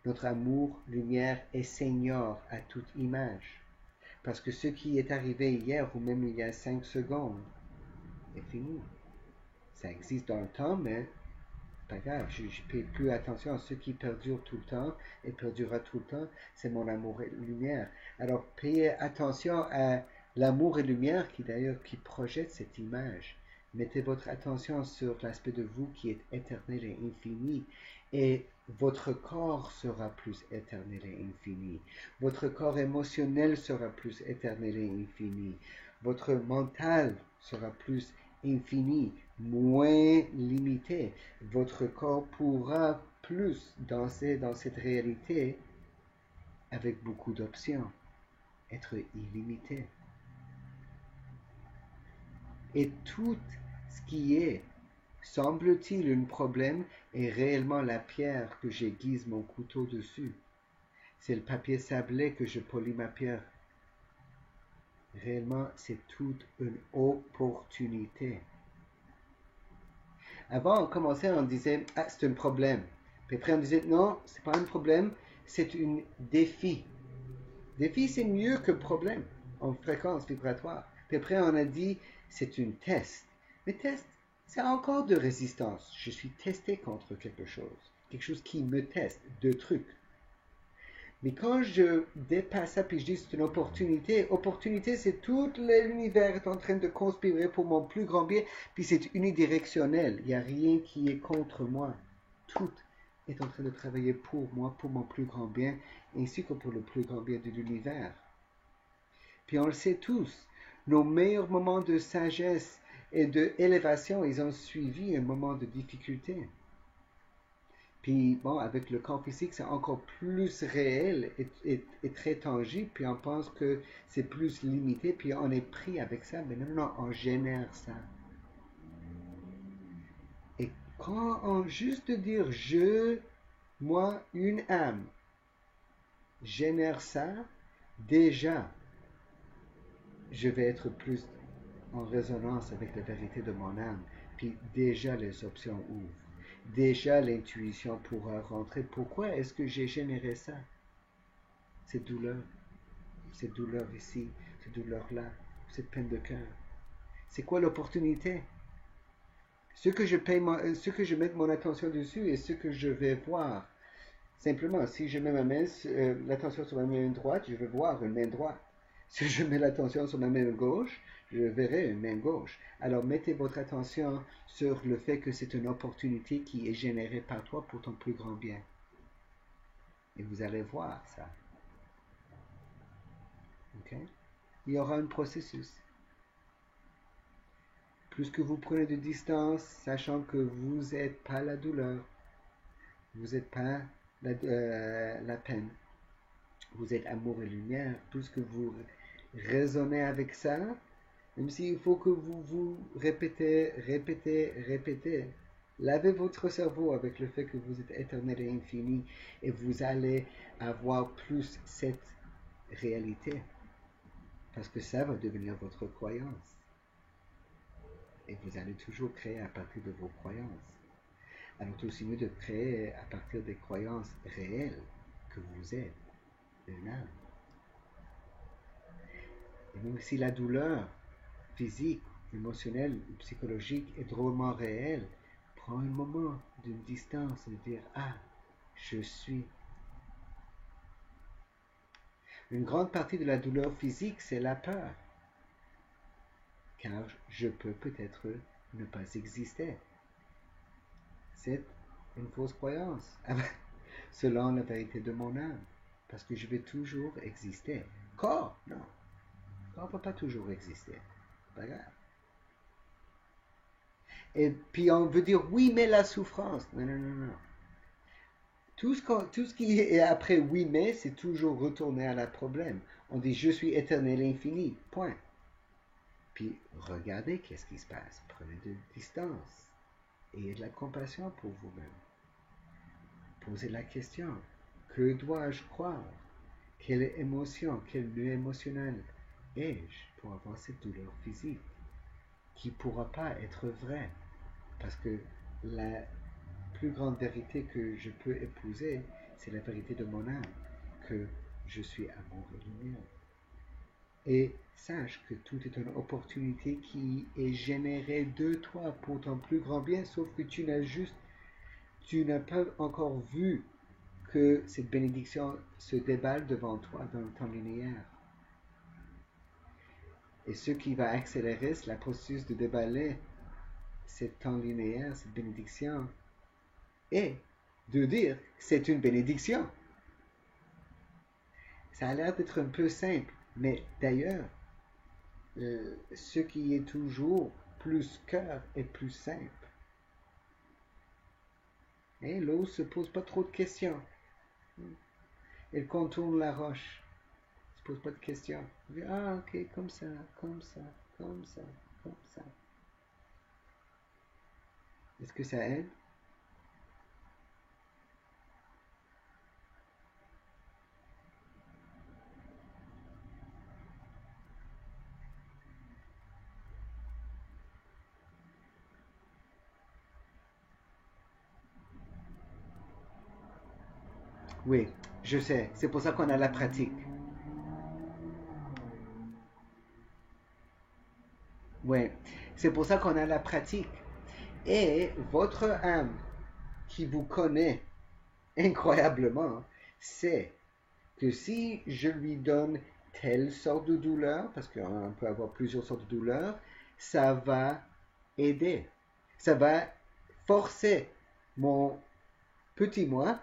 Notre amour-lumière est seigneur à toute image. Parce que ce qui est arrivé hier ou même il y a 5 secondes est fini. Ça existe dans le temps, mais pas grave, je ne paie plus attention à ce qui perdure tout le temps et perdurera tout le temps, c'est mon amour et lumière. Alors payez attention à l'amour et lumière qui d'ailleurs qui projette cette image. Mettez votre attention sur l'aspect de vous qui est éternel et infini et votre corps sera plus éternel et infini. Votre corps émotionnel sera plus éternel et infini. Votre mental sera plus infini, moins limité. Votre corps pourra plus danser dans cette réalité avec beaucoup d'options, être illimité. Et tout ce qui est, semble-t-il, un problème est réellement la pierre que j'aiguise mon couteau dessus. C'est le papier sablé que je polis ma pierre. Réellement, c'est toute une opportunité. Avant, on commençait, on disait, ah, c'est un problème. Puis après, on disait, non, c'est pas un problème, c'est un défi. Défi, c'est mieux que problème en fréquence vibratoire. Puis après, on a dit, c'est une test. Mais test, c'est encore de résistance. Je suis testé contre quelque chose qui me teste, deux trucs. Mais quand je dépasse ça, puis je dis c'est une opportunité c'est tout l'univers est en train de conspirer pour mon plus grand bien, puis c'est unidirectionnel, il n'y a rien qui est contre moi. Tout est en train de travailler pour moi, pour mon plus grand bien, ainsi que pour le plus grand bien de l'univers. Puis on le sait tous, nos meilleurs moments de sagesse et d'élévation, ils ont suivi un moment de difficulté. Puis bon, avec le corps physique, c'est encore plus réel et très tangible, puis on pense que c'est plus limité, puis on est pris avec ça, mais non, on génère ça. Et quand on juste dire moi, une âme, génère ça, déjà, je vais être plus en résonance avec la vérité de mon âme, puis déjà les options ouvrent. Déjà l'intuition pourra rentrer. Pourquoi est-ce que j'ai généré ça? Cette douleur ici, cette douleur là, cette peine de cœur. C'est quoi l'opportunité? Ce que je mets mon attention dessus est ce que je vais voir. Simplement, si je mets l'attention sur ma main droite, je vais voir une main droite. Si je mets l'attention sur ma main gauche, je verrai une main gauche. Alors mettez votre attention sur le fait que c'est une opportunité qui est générée par toi pour ton plus grand bien. Et vous allez voir ça. Ok? Il y aura un processus. Plus que vous prenez de distance, sachant que vous n'êtes pas la douleur, vous n'êtes pas la peine. Vous êtes amour et lumière. Plus que vous raisonnez avec ça, même s'il faut que vous répétez, répétez, répétez. Lavez votre cerveau avec le fait que vous êtes éternel et infini et vous allez avoir plus cette réalité. Parce que ça va devenir votre croyance. Et vous allez toujours créer à partir de vos croyances. Alors c'est aussi mieux de créer à partir des croyances réelles que vous êtes, une âme. Et même si la douleur physique, émotionnelle ou psychologique est drôlement réelle, prends un moment d'une distance et dire ah, je suis. Une grande partie de la douleur physique, c'est la peur. Car je peux peut-être ne pas exister. C'est une fausse croyance, selon la vérité de mon âme. Parce que je vais toujours exister. Corps, non. Corps ne peut pas toujours exister. Pas grave. Et puis on veut dire oui, mais la souffrance. Non, non, non, non. Tout ce qui est après oui, mais, c'est toujours retourner à la problème. On dit je suis éternel et infini. Point. Puis regardez qu'est-ce qui se passe. Prenez de distance. Ayez de la compassion pour vous-même. Posez la question. Que dois-je croire? Quelle émotion, quel nœud émotionnel ai-je pour avoir cette douleur physique qui ne pourra pas être vraie? Parce que la plus grande vérité que je peux épouser, c'est la vérité de mon âme, que je suis amour et lumière. Et sache que tout est une opportunité qui est générée de toi pour ton plus grand bien, sauf que tu n'as pas encore vu que cette bénédiction se déballe devant toi dans le temps linéaire. Et ce qui va accélérer, c'est la processus de déballer cet temps linéaire, cette bénédiction, et de dire c'est une bénédiction. Ça a l'air d'être un peu simple, mais d'ailleurs, ce qui est toujours plus cœur est plus simple. Et l'eau ne se pose pas trop de questions. Elle contourne la roche. Elle ne se pose pas de questions. Elle dit, ah ok, comme ça, comme ça, comme ça, comme ça. Est-ce que ça aide? Oui, je sais. C'est pour ça qu'on a la pratique. Oui, c'est pour ça qu'on a la pratique. Et votre âme qui vous connaît incroyablement sait que si je lui donne telle sorte de douleur, parce qu'on peut avoir plusieurs sortes de douleurs, ça va aider. Ça va forcer mon petit moi,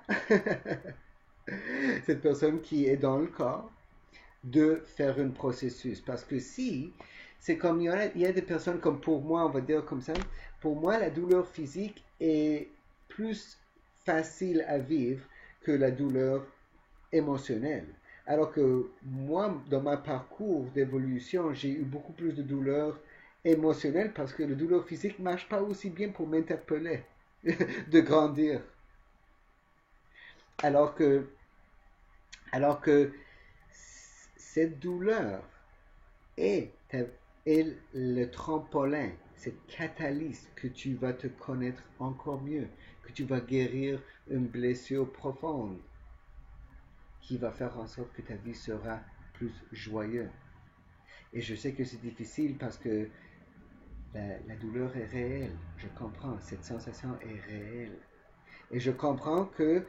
cette personne qui est dans le corps, de faire un processus. Parce que si, c'est comme il y a des personnes comme pour moi, on va dire comme ça, pour moi, la douleur physique est plus facile à vivre que la douleur émotionnelle. Alors que moi, dans mon parcours d'évolution, j'ai eu beaucoup plus de douleurs émotionnelles parce que la douleur physique ne marche pas aussi bien pour m'interpeller, de grandir. Alors que, alors que cette douleur est, est le trampolin, cette catalyse que tu vas te connaître encore mieux, que tu vas guérir une blessure profonde qui va faire en sorte que ta vie sera plus joyeuse. Et je sais que c'est difficile parce que la douleur est réelle. Je comprends, cette sensation est réelle. Et je comprends que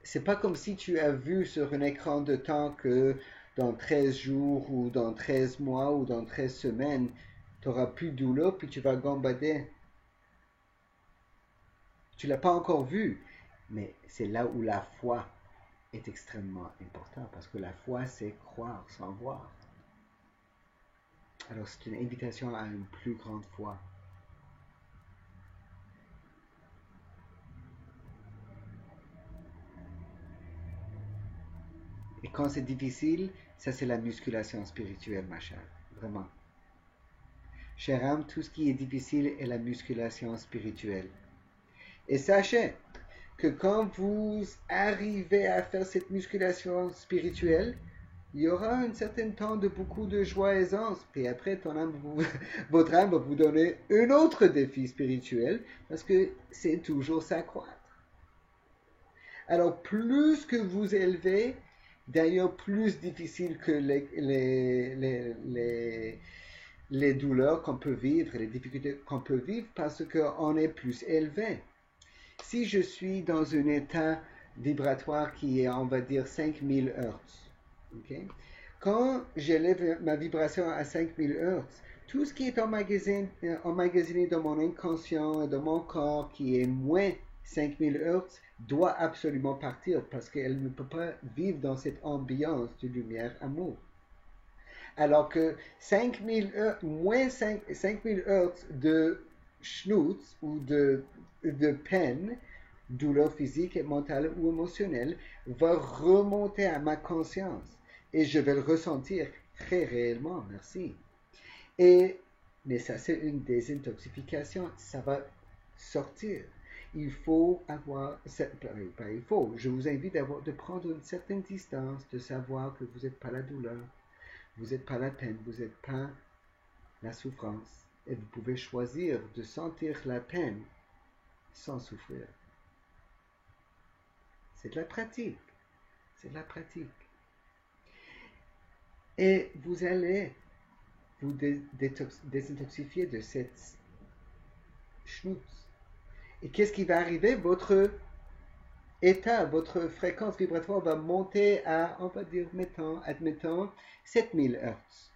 c'est pas comme si tu as vu sur un écran de temps que dans 13 jours ou dans 13 mois ou dans 13 semaines, tu n'auras plus de douleur puis tu vas gambader. Tu l'as pas encore vu, mais c'est là où la foi est extrêmement importante parce que la foi, c'est croire sans voir. Alors c'est une invitation à une plus grande foi. quand c'est difficile, ça c'est la musculation spirituelle, ma chère. Vraiment. Chère âme, tout ce qui est difficile est la musculation spirituelle. Et sachez que quand vous arrivez à faire cette musculation spirituelle, il y aura un certain temps de beaucoup de joie et aisance. Puis après, votre âme va vous donner un autre défi spirituel parce que c'est toujours s'accroître. Alors, plus que vous élevez, d'ailleurs, plus difficile que les douleurs qu'on peut vivre, les difficultés qu'on peut vivre parce qu'on est plus élevé. Si je suis dans un état vibratoire qui est, on va dire, 5000 Hertz, okay? Quand j'élève ma vibration à 5000 Hertz, tout ce qui est emmagasiné dans mon inconscient et dans mon corps qui est moins 5000 Hertz doit absolument partir parce qu'elle ne peut pas vivre dans cette ambiance de lumière amour. Alors que 5000 Hertz, moins 5000 Hertz de schnutz ou de peine, douleur physique, mentale ou émotionnelle, va remonter à ma conscience. Et je vais le ressentir très réellement, merci. Mais ça, c'est une désintoxication. Ça va sortir. Il faut avoir, pas il faut, je vous invite de prendre une certaine distance, de savoir que vous n'êtes pas la douleur, vous n'êtes pas la peine, vous n'êtes pas la souffrance. Et vous pouvez choisir de sentir la peine sans souffrir. C'est de la pratique. C'est de la pratique. Et vous allez vous désintoxifier de cette schnutz. Et qu'est-ce qui va arriver? Votre état, votre fréquence vibratoire va monter à, on va dire, admettons, 7000 Hertz.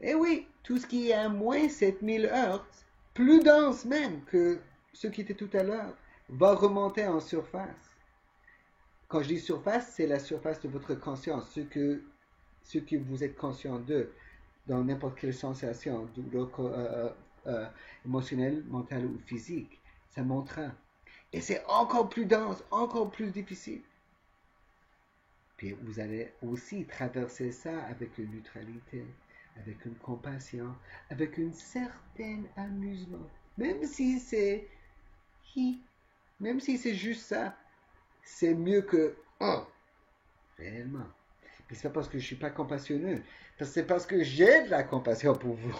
Et oui, tout ce qui est à moins 7000 Hertz, plus dense même que ce qui était tout à l'heure, va remonter en surface. Quand je dis surface, c'est la surface de votre conscience, ce que vous êtes conscient de, dans n'importe quelle sensation, douleur émotionnelle, mentale ou physique. Ça montera. Et c'est encore plus dense, encore plus difficile. Puis vous allez aussi traverser ça avec une neutralité, avec une compassion, avec un certain amusement. Même si c'est même si c'est juste ça, c'est mieux que réellement. Puis c'est pas parce que je suis pas compassionneux, c'est parce que j'ai de la compassion pour vous.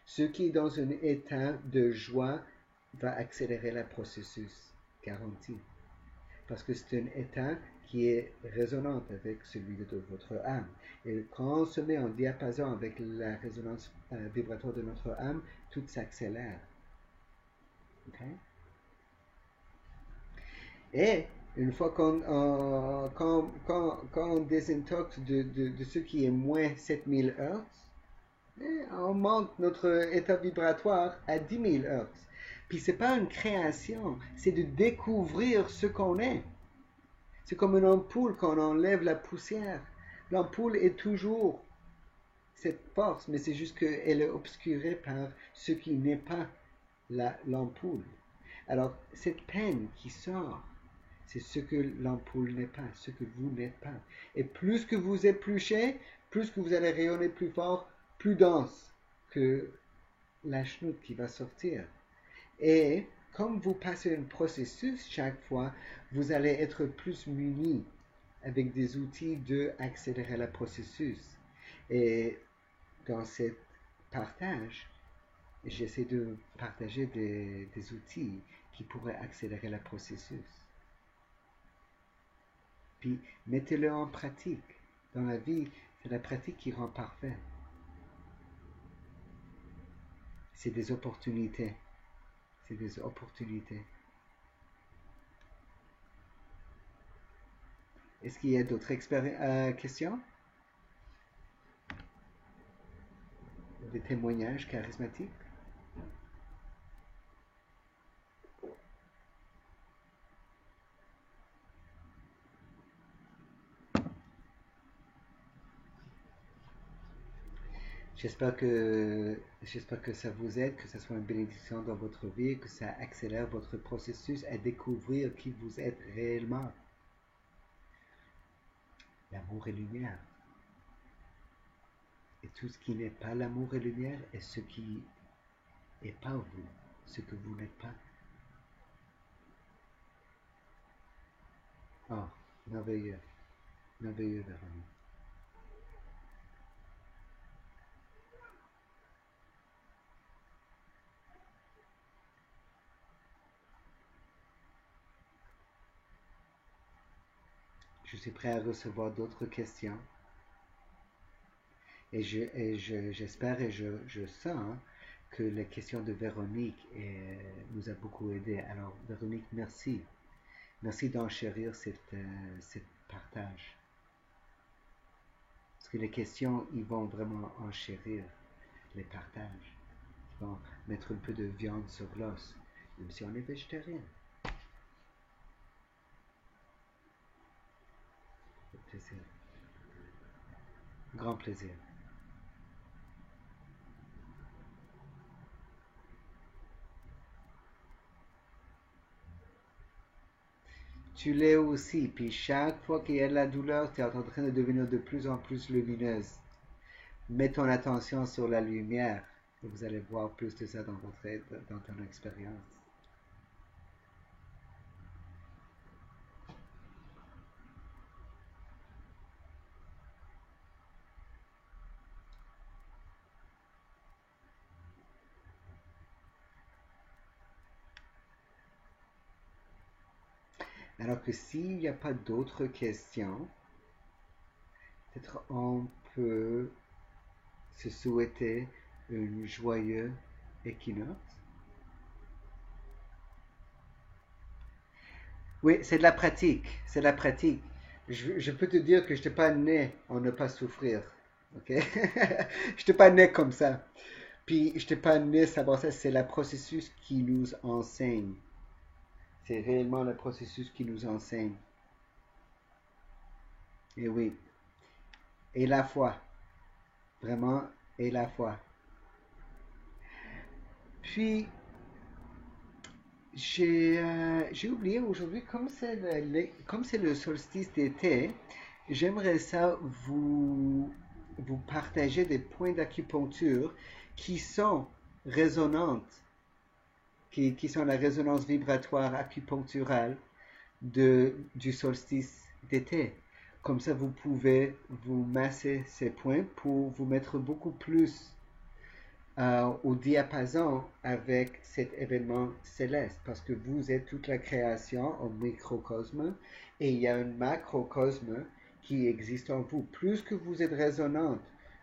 Ce qui est dans un état de joie va accélérer le processus, garanti. Parce que c'est un état qui est résonant avec celui de votre âme. Et quand on se met en diapason avec la résonance vibratoire de notre âme, tout s'accélère. Okay? Et une fois qu'on désintoxe de ce qui est moins 7000 Hz, on monte notre état vibratoire à 10 000 Hz. Puis c'est pas une création, c'est de découvrir ce qu'on est. C'est comme une ampoule quand on enlève la poussière. L'ampoule est toujours cette force, mais c'est juste qu'elle est obscurée par ce qui n'est pas l'ampoule. Alors, cette peine qui sort, c'est ce que l'ampoule n'est pas, ce que vous n'êtes pas. Et plus que vous épluchez, plus que vous allez rayonner plus fort, plus dense que la chenoute qui va sortir. Et comme vous passez un processus chaque fois, vous allez être plus muni avec des outils d'accélérer le processus. Et dans ce partage, j'essaie de partager des outils qui pourraient accélérer le processus. Puis mettez-le en pratique. Dans la vie, c'est la pratique qui rend parfait. C'est des opportunités. C'est des opportunités. Est-ce qu'il y a d'autres questions? Des témoignages charismatiques? J'espère que ça vous aide, que ça soit une bénédiction dans votre vie, que ça accélère votre processus à découvrir qui vous êtes réellement. L'amour est lumière. Et tout ce qui n'est pas l'amour et lumière est ce qui n'est pas vous, ce que vous n'êtes pas. Oh, merveilleux, merveilleux, Véronique. Je suis prêt à recevoir d'autres questions. J'espère et je sens que les questions de Véronique nous a beaucoup aidé. Alors, Véronique, merci. Merci d'enchérir cette partage. Parce que les questions, ils vont vraiment enchérir les partages. Ils vont mettre un peu de viande sur l'os, même si on est végétarien. Plaisir. Grand plaisir. Tu l'es aussi, puis chaque fois qu'il y a de la douleur, tu es en train de devenir de plus en plus lumineuse. Mets ton attention sur la lumière et vous allez voir plus de ça dans ton expérience. Alors que s'il n'y a pas d'autres questions, peut-être on peut se souhaiter un joyeux équinoxe. Oui, c'est de la pratique. C'est de la pratique. Je peux te dire que je n'étais pas né en ne pas souffrir. Ok? Je n'étais pas né comme ça. Puis je n'étais pas né savoir ça. C'est le processus qui nous enseigne. C'est réellement le processus qui nous enseigne. Et oui. Et la foi. Vraiment, et la foi. Puis, j'ai oublié aujourd'hui, comme c'est le solstice d'été, j'aimerais ça vous partager des points d'acupuncture qui sont résonantes, qui sont la résonance vibratoire acupuncturale du solstice d'été. Comme ça, vous pouvez vous masser ces points pour vous mettre beaucoup plus au diapason avec cet événement céleste, parce que vous êtes toute la création au microcosme et il y a un macrocosme qui existe en vous. Plus que vous êtes résonante,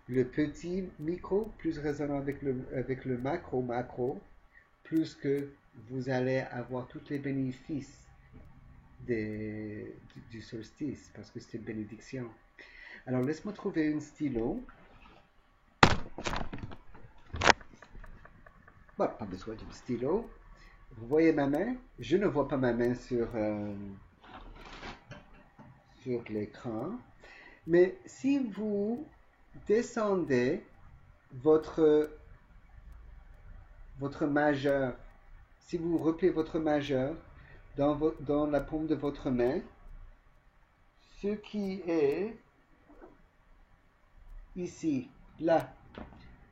le petit micro, plus résonant avec le macro, plus que vous allez avoir tous les bénéfices du solstice, parce que c'est une bénédiction. Alors laisse-moi trouver un stylo. Bon, pas besoin d'un stylo. Vous voyez ma main? Je ne vois pas ma main sur l'écran. Mais si vous descendez votre, votre majeur, si vous repliez votre majeur dans la paume de votre main, ce qui est ici, là,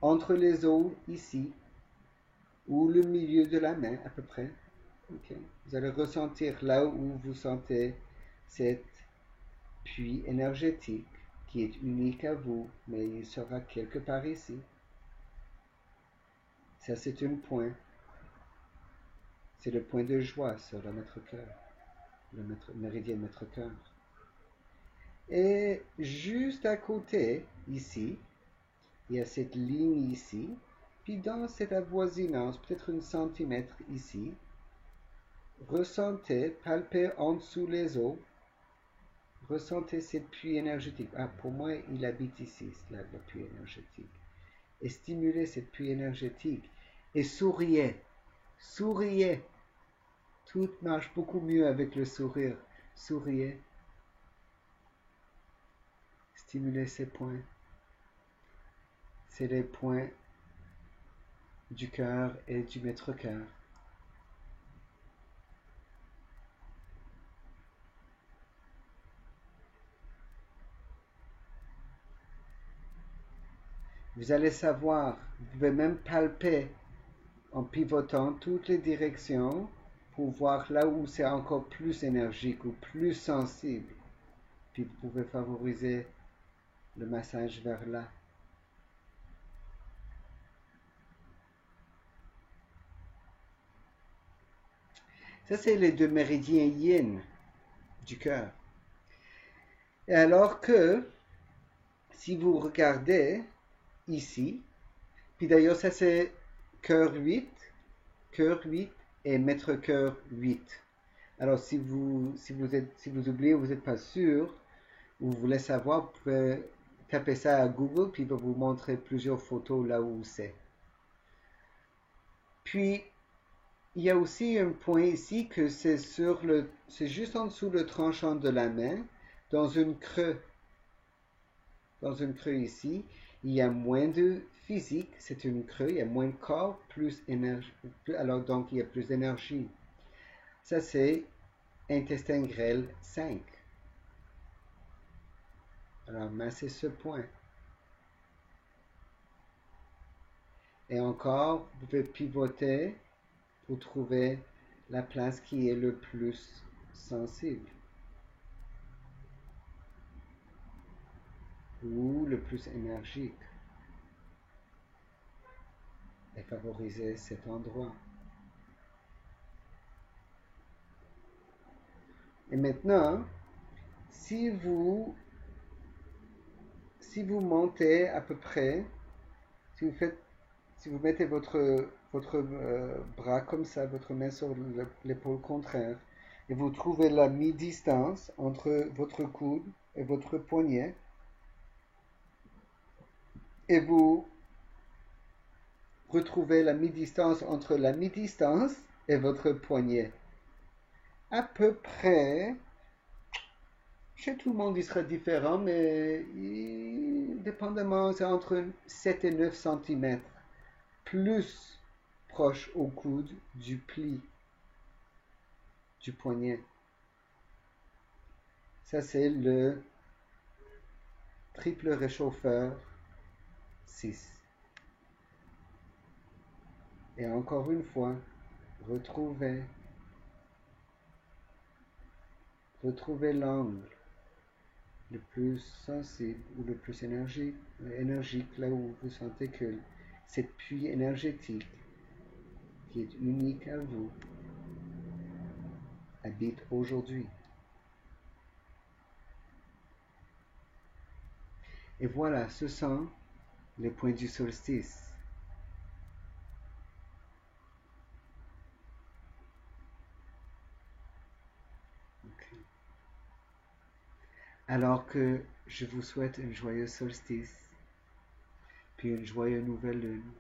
entre les os, ici, ou le milieu de la main à peu près. Okay. Vous allez ressentir là où vous sentez cette puits énergétique qui est unique à vous, mais il sera quelque part ici. Ça, c'est un point. C'est le point de joie sur notre cœur, le méridien de notre cœur. Et juste à côté, ici, il y a cette ligne ici, puis dans cette avoisinance, peut-être un centimètre ici, ressentez, palpez en dessous les os, ressentez cette puits énergétique. Ah, pour moi, il habite ici, là, le puits énergétique. Et stimulez cette puits énergétique. Et souriez. Souriez. Tout marche beaucoup mieux avec le sourire. Souriez. Stimulez ces points. C'est les points du cœur et du maître-cœur. Vous allez savoir, vous pouvez même palper en pivotant toutes les directions pour voir là où c'est encore plus énergique ou plus sensible. Puis vous pouvez favoriser le massage vers là. Ça, c'est les deux méridiens yin du cœur. Et alors que, si vous regardez ici, puis d'ailleurs, ça c'est cœur 8 et maître cœur 8. Alors, si vous oubliez ou vous n'êtes pas sûr, ou vous voulez savoir, vous pouvez taper ça à Google, puis il va vous montrer plusieurs photos là où c'est. Puis, il y a aussi un point ici que c'est juste en dessous le tranchant de la main, dans une creux ici, il y a moins de physique, c'est une creux, il y a moins de corps, plus énergie, alors donc il y a plus d'énergie. Ça c'est intestin grêle 5. Alors massez ce point. Et encore, vous pouvez pivoter pour trouver la place qui est le plus sensible ou le plus énergique et favoriser cet endroit. Et maintenant, si vous montez à peu près, si vous mettez votre bras comme ça, votre main sur l'épaule contraire, et vous trouvez la mi-distance entre votre coude et votre poignet, et vous retrouvez la mi-distance entre la mi-distance et votre poignet. À peu près, chez tout le monde il sera différent, mais dépendamment, c'est entre 7 et 9 cm, plus proche au coude du pli du poignet. Ça, c'est le triple réchauffeur 6. Et encore une fois, retrouvez l'angle le plus sensible ou le plus énergique, là où vous sentez que cette puits énergétique qui est unique à vous habite aujourd'hui. Et voilà, ce sont les points du solstice. Okay. Alors que je vous souhaite un joyeux solstice, puis une joyeuse nouvelle lune.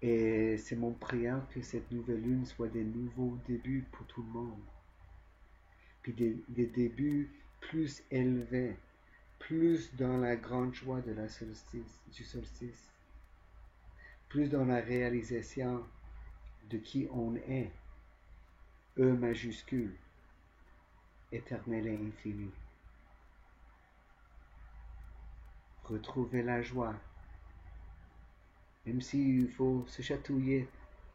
Et c'est mon prière que cette nouvelle lune soit des nouveaux débuts pour tout le monde. Puis des débuts plus élevés, plus dans la grande joie de du solstice, plus dans la réalisation de qui on est, E majuscule, éternel et infini. Retrouver la joie, même s'il faut se chatouiller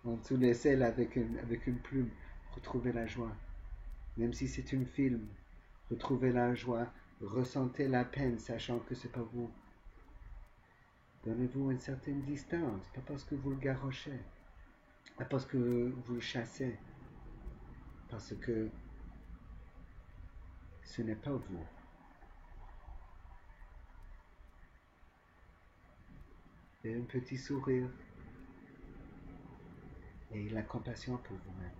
en dessous des ailes avec une plume, retrouver la joie. Même si c'est un film, retrouvez la joie, ressentez la peine, sachant que c'est pas vous. Donnez-vous une certaine distance, pas parce que vous le garrochez, pas parce que vous le chassez, parce que ce n'est pas vous. Et un petit sourire et la compassion pour vous-même.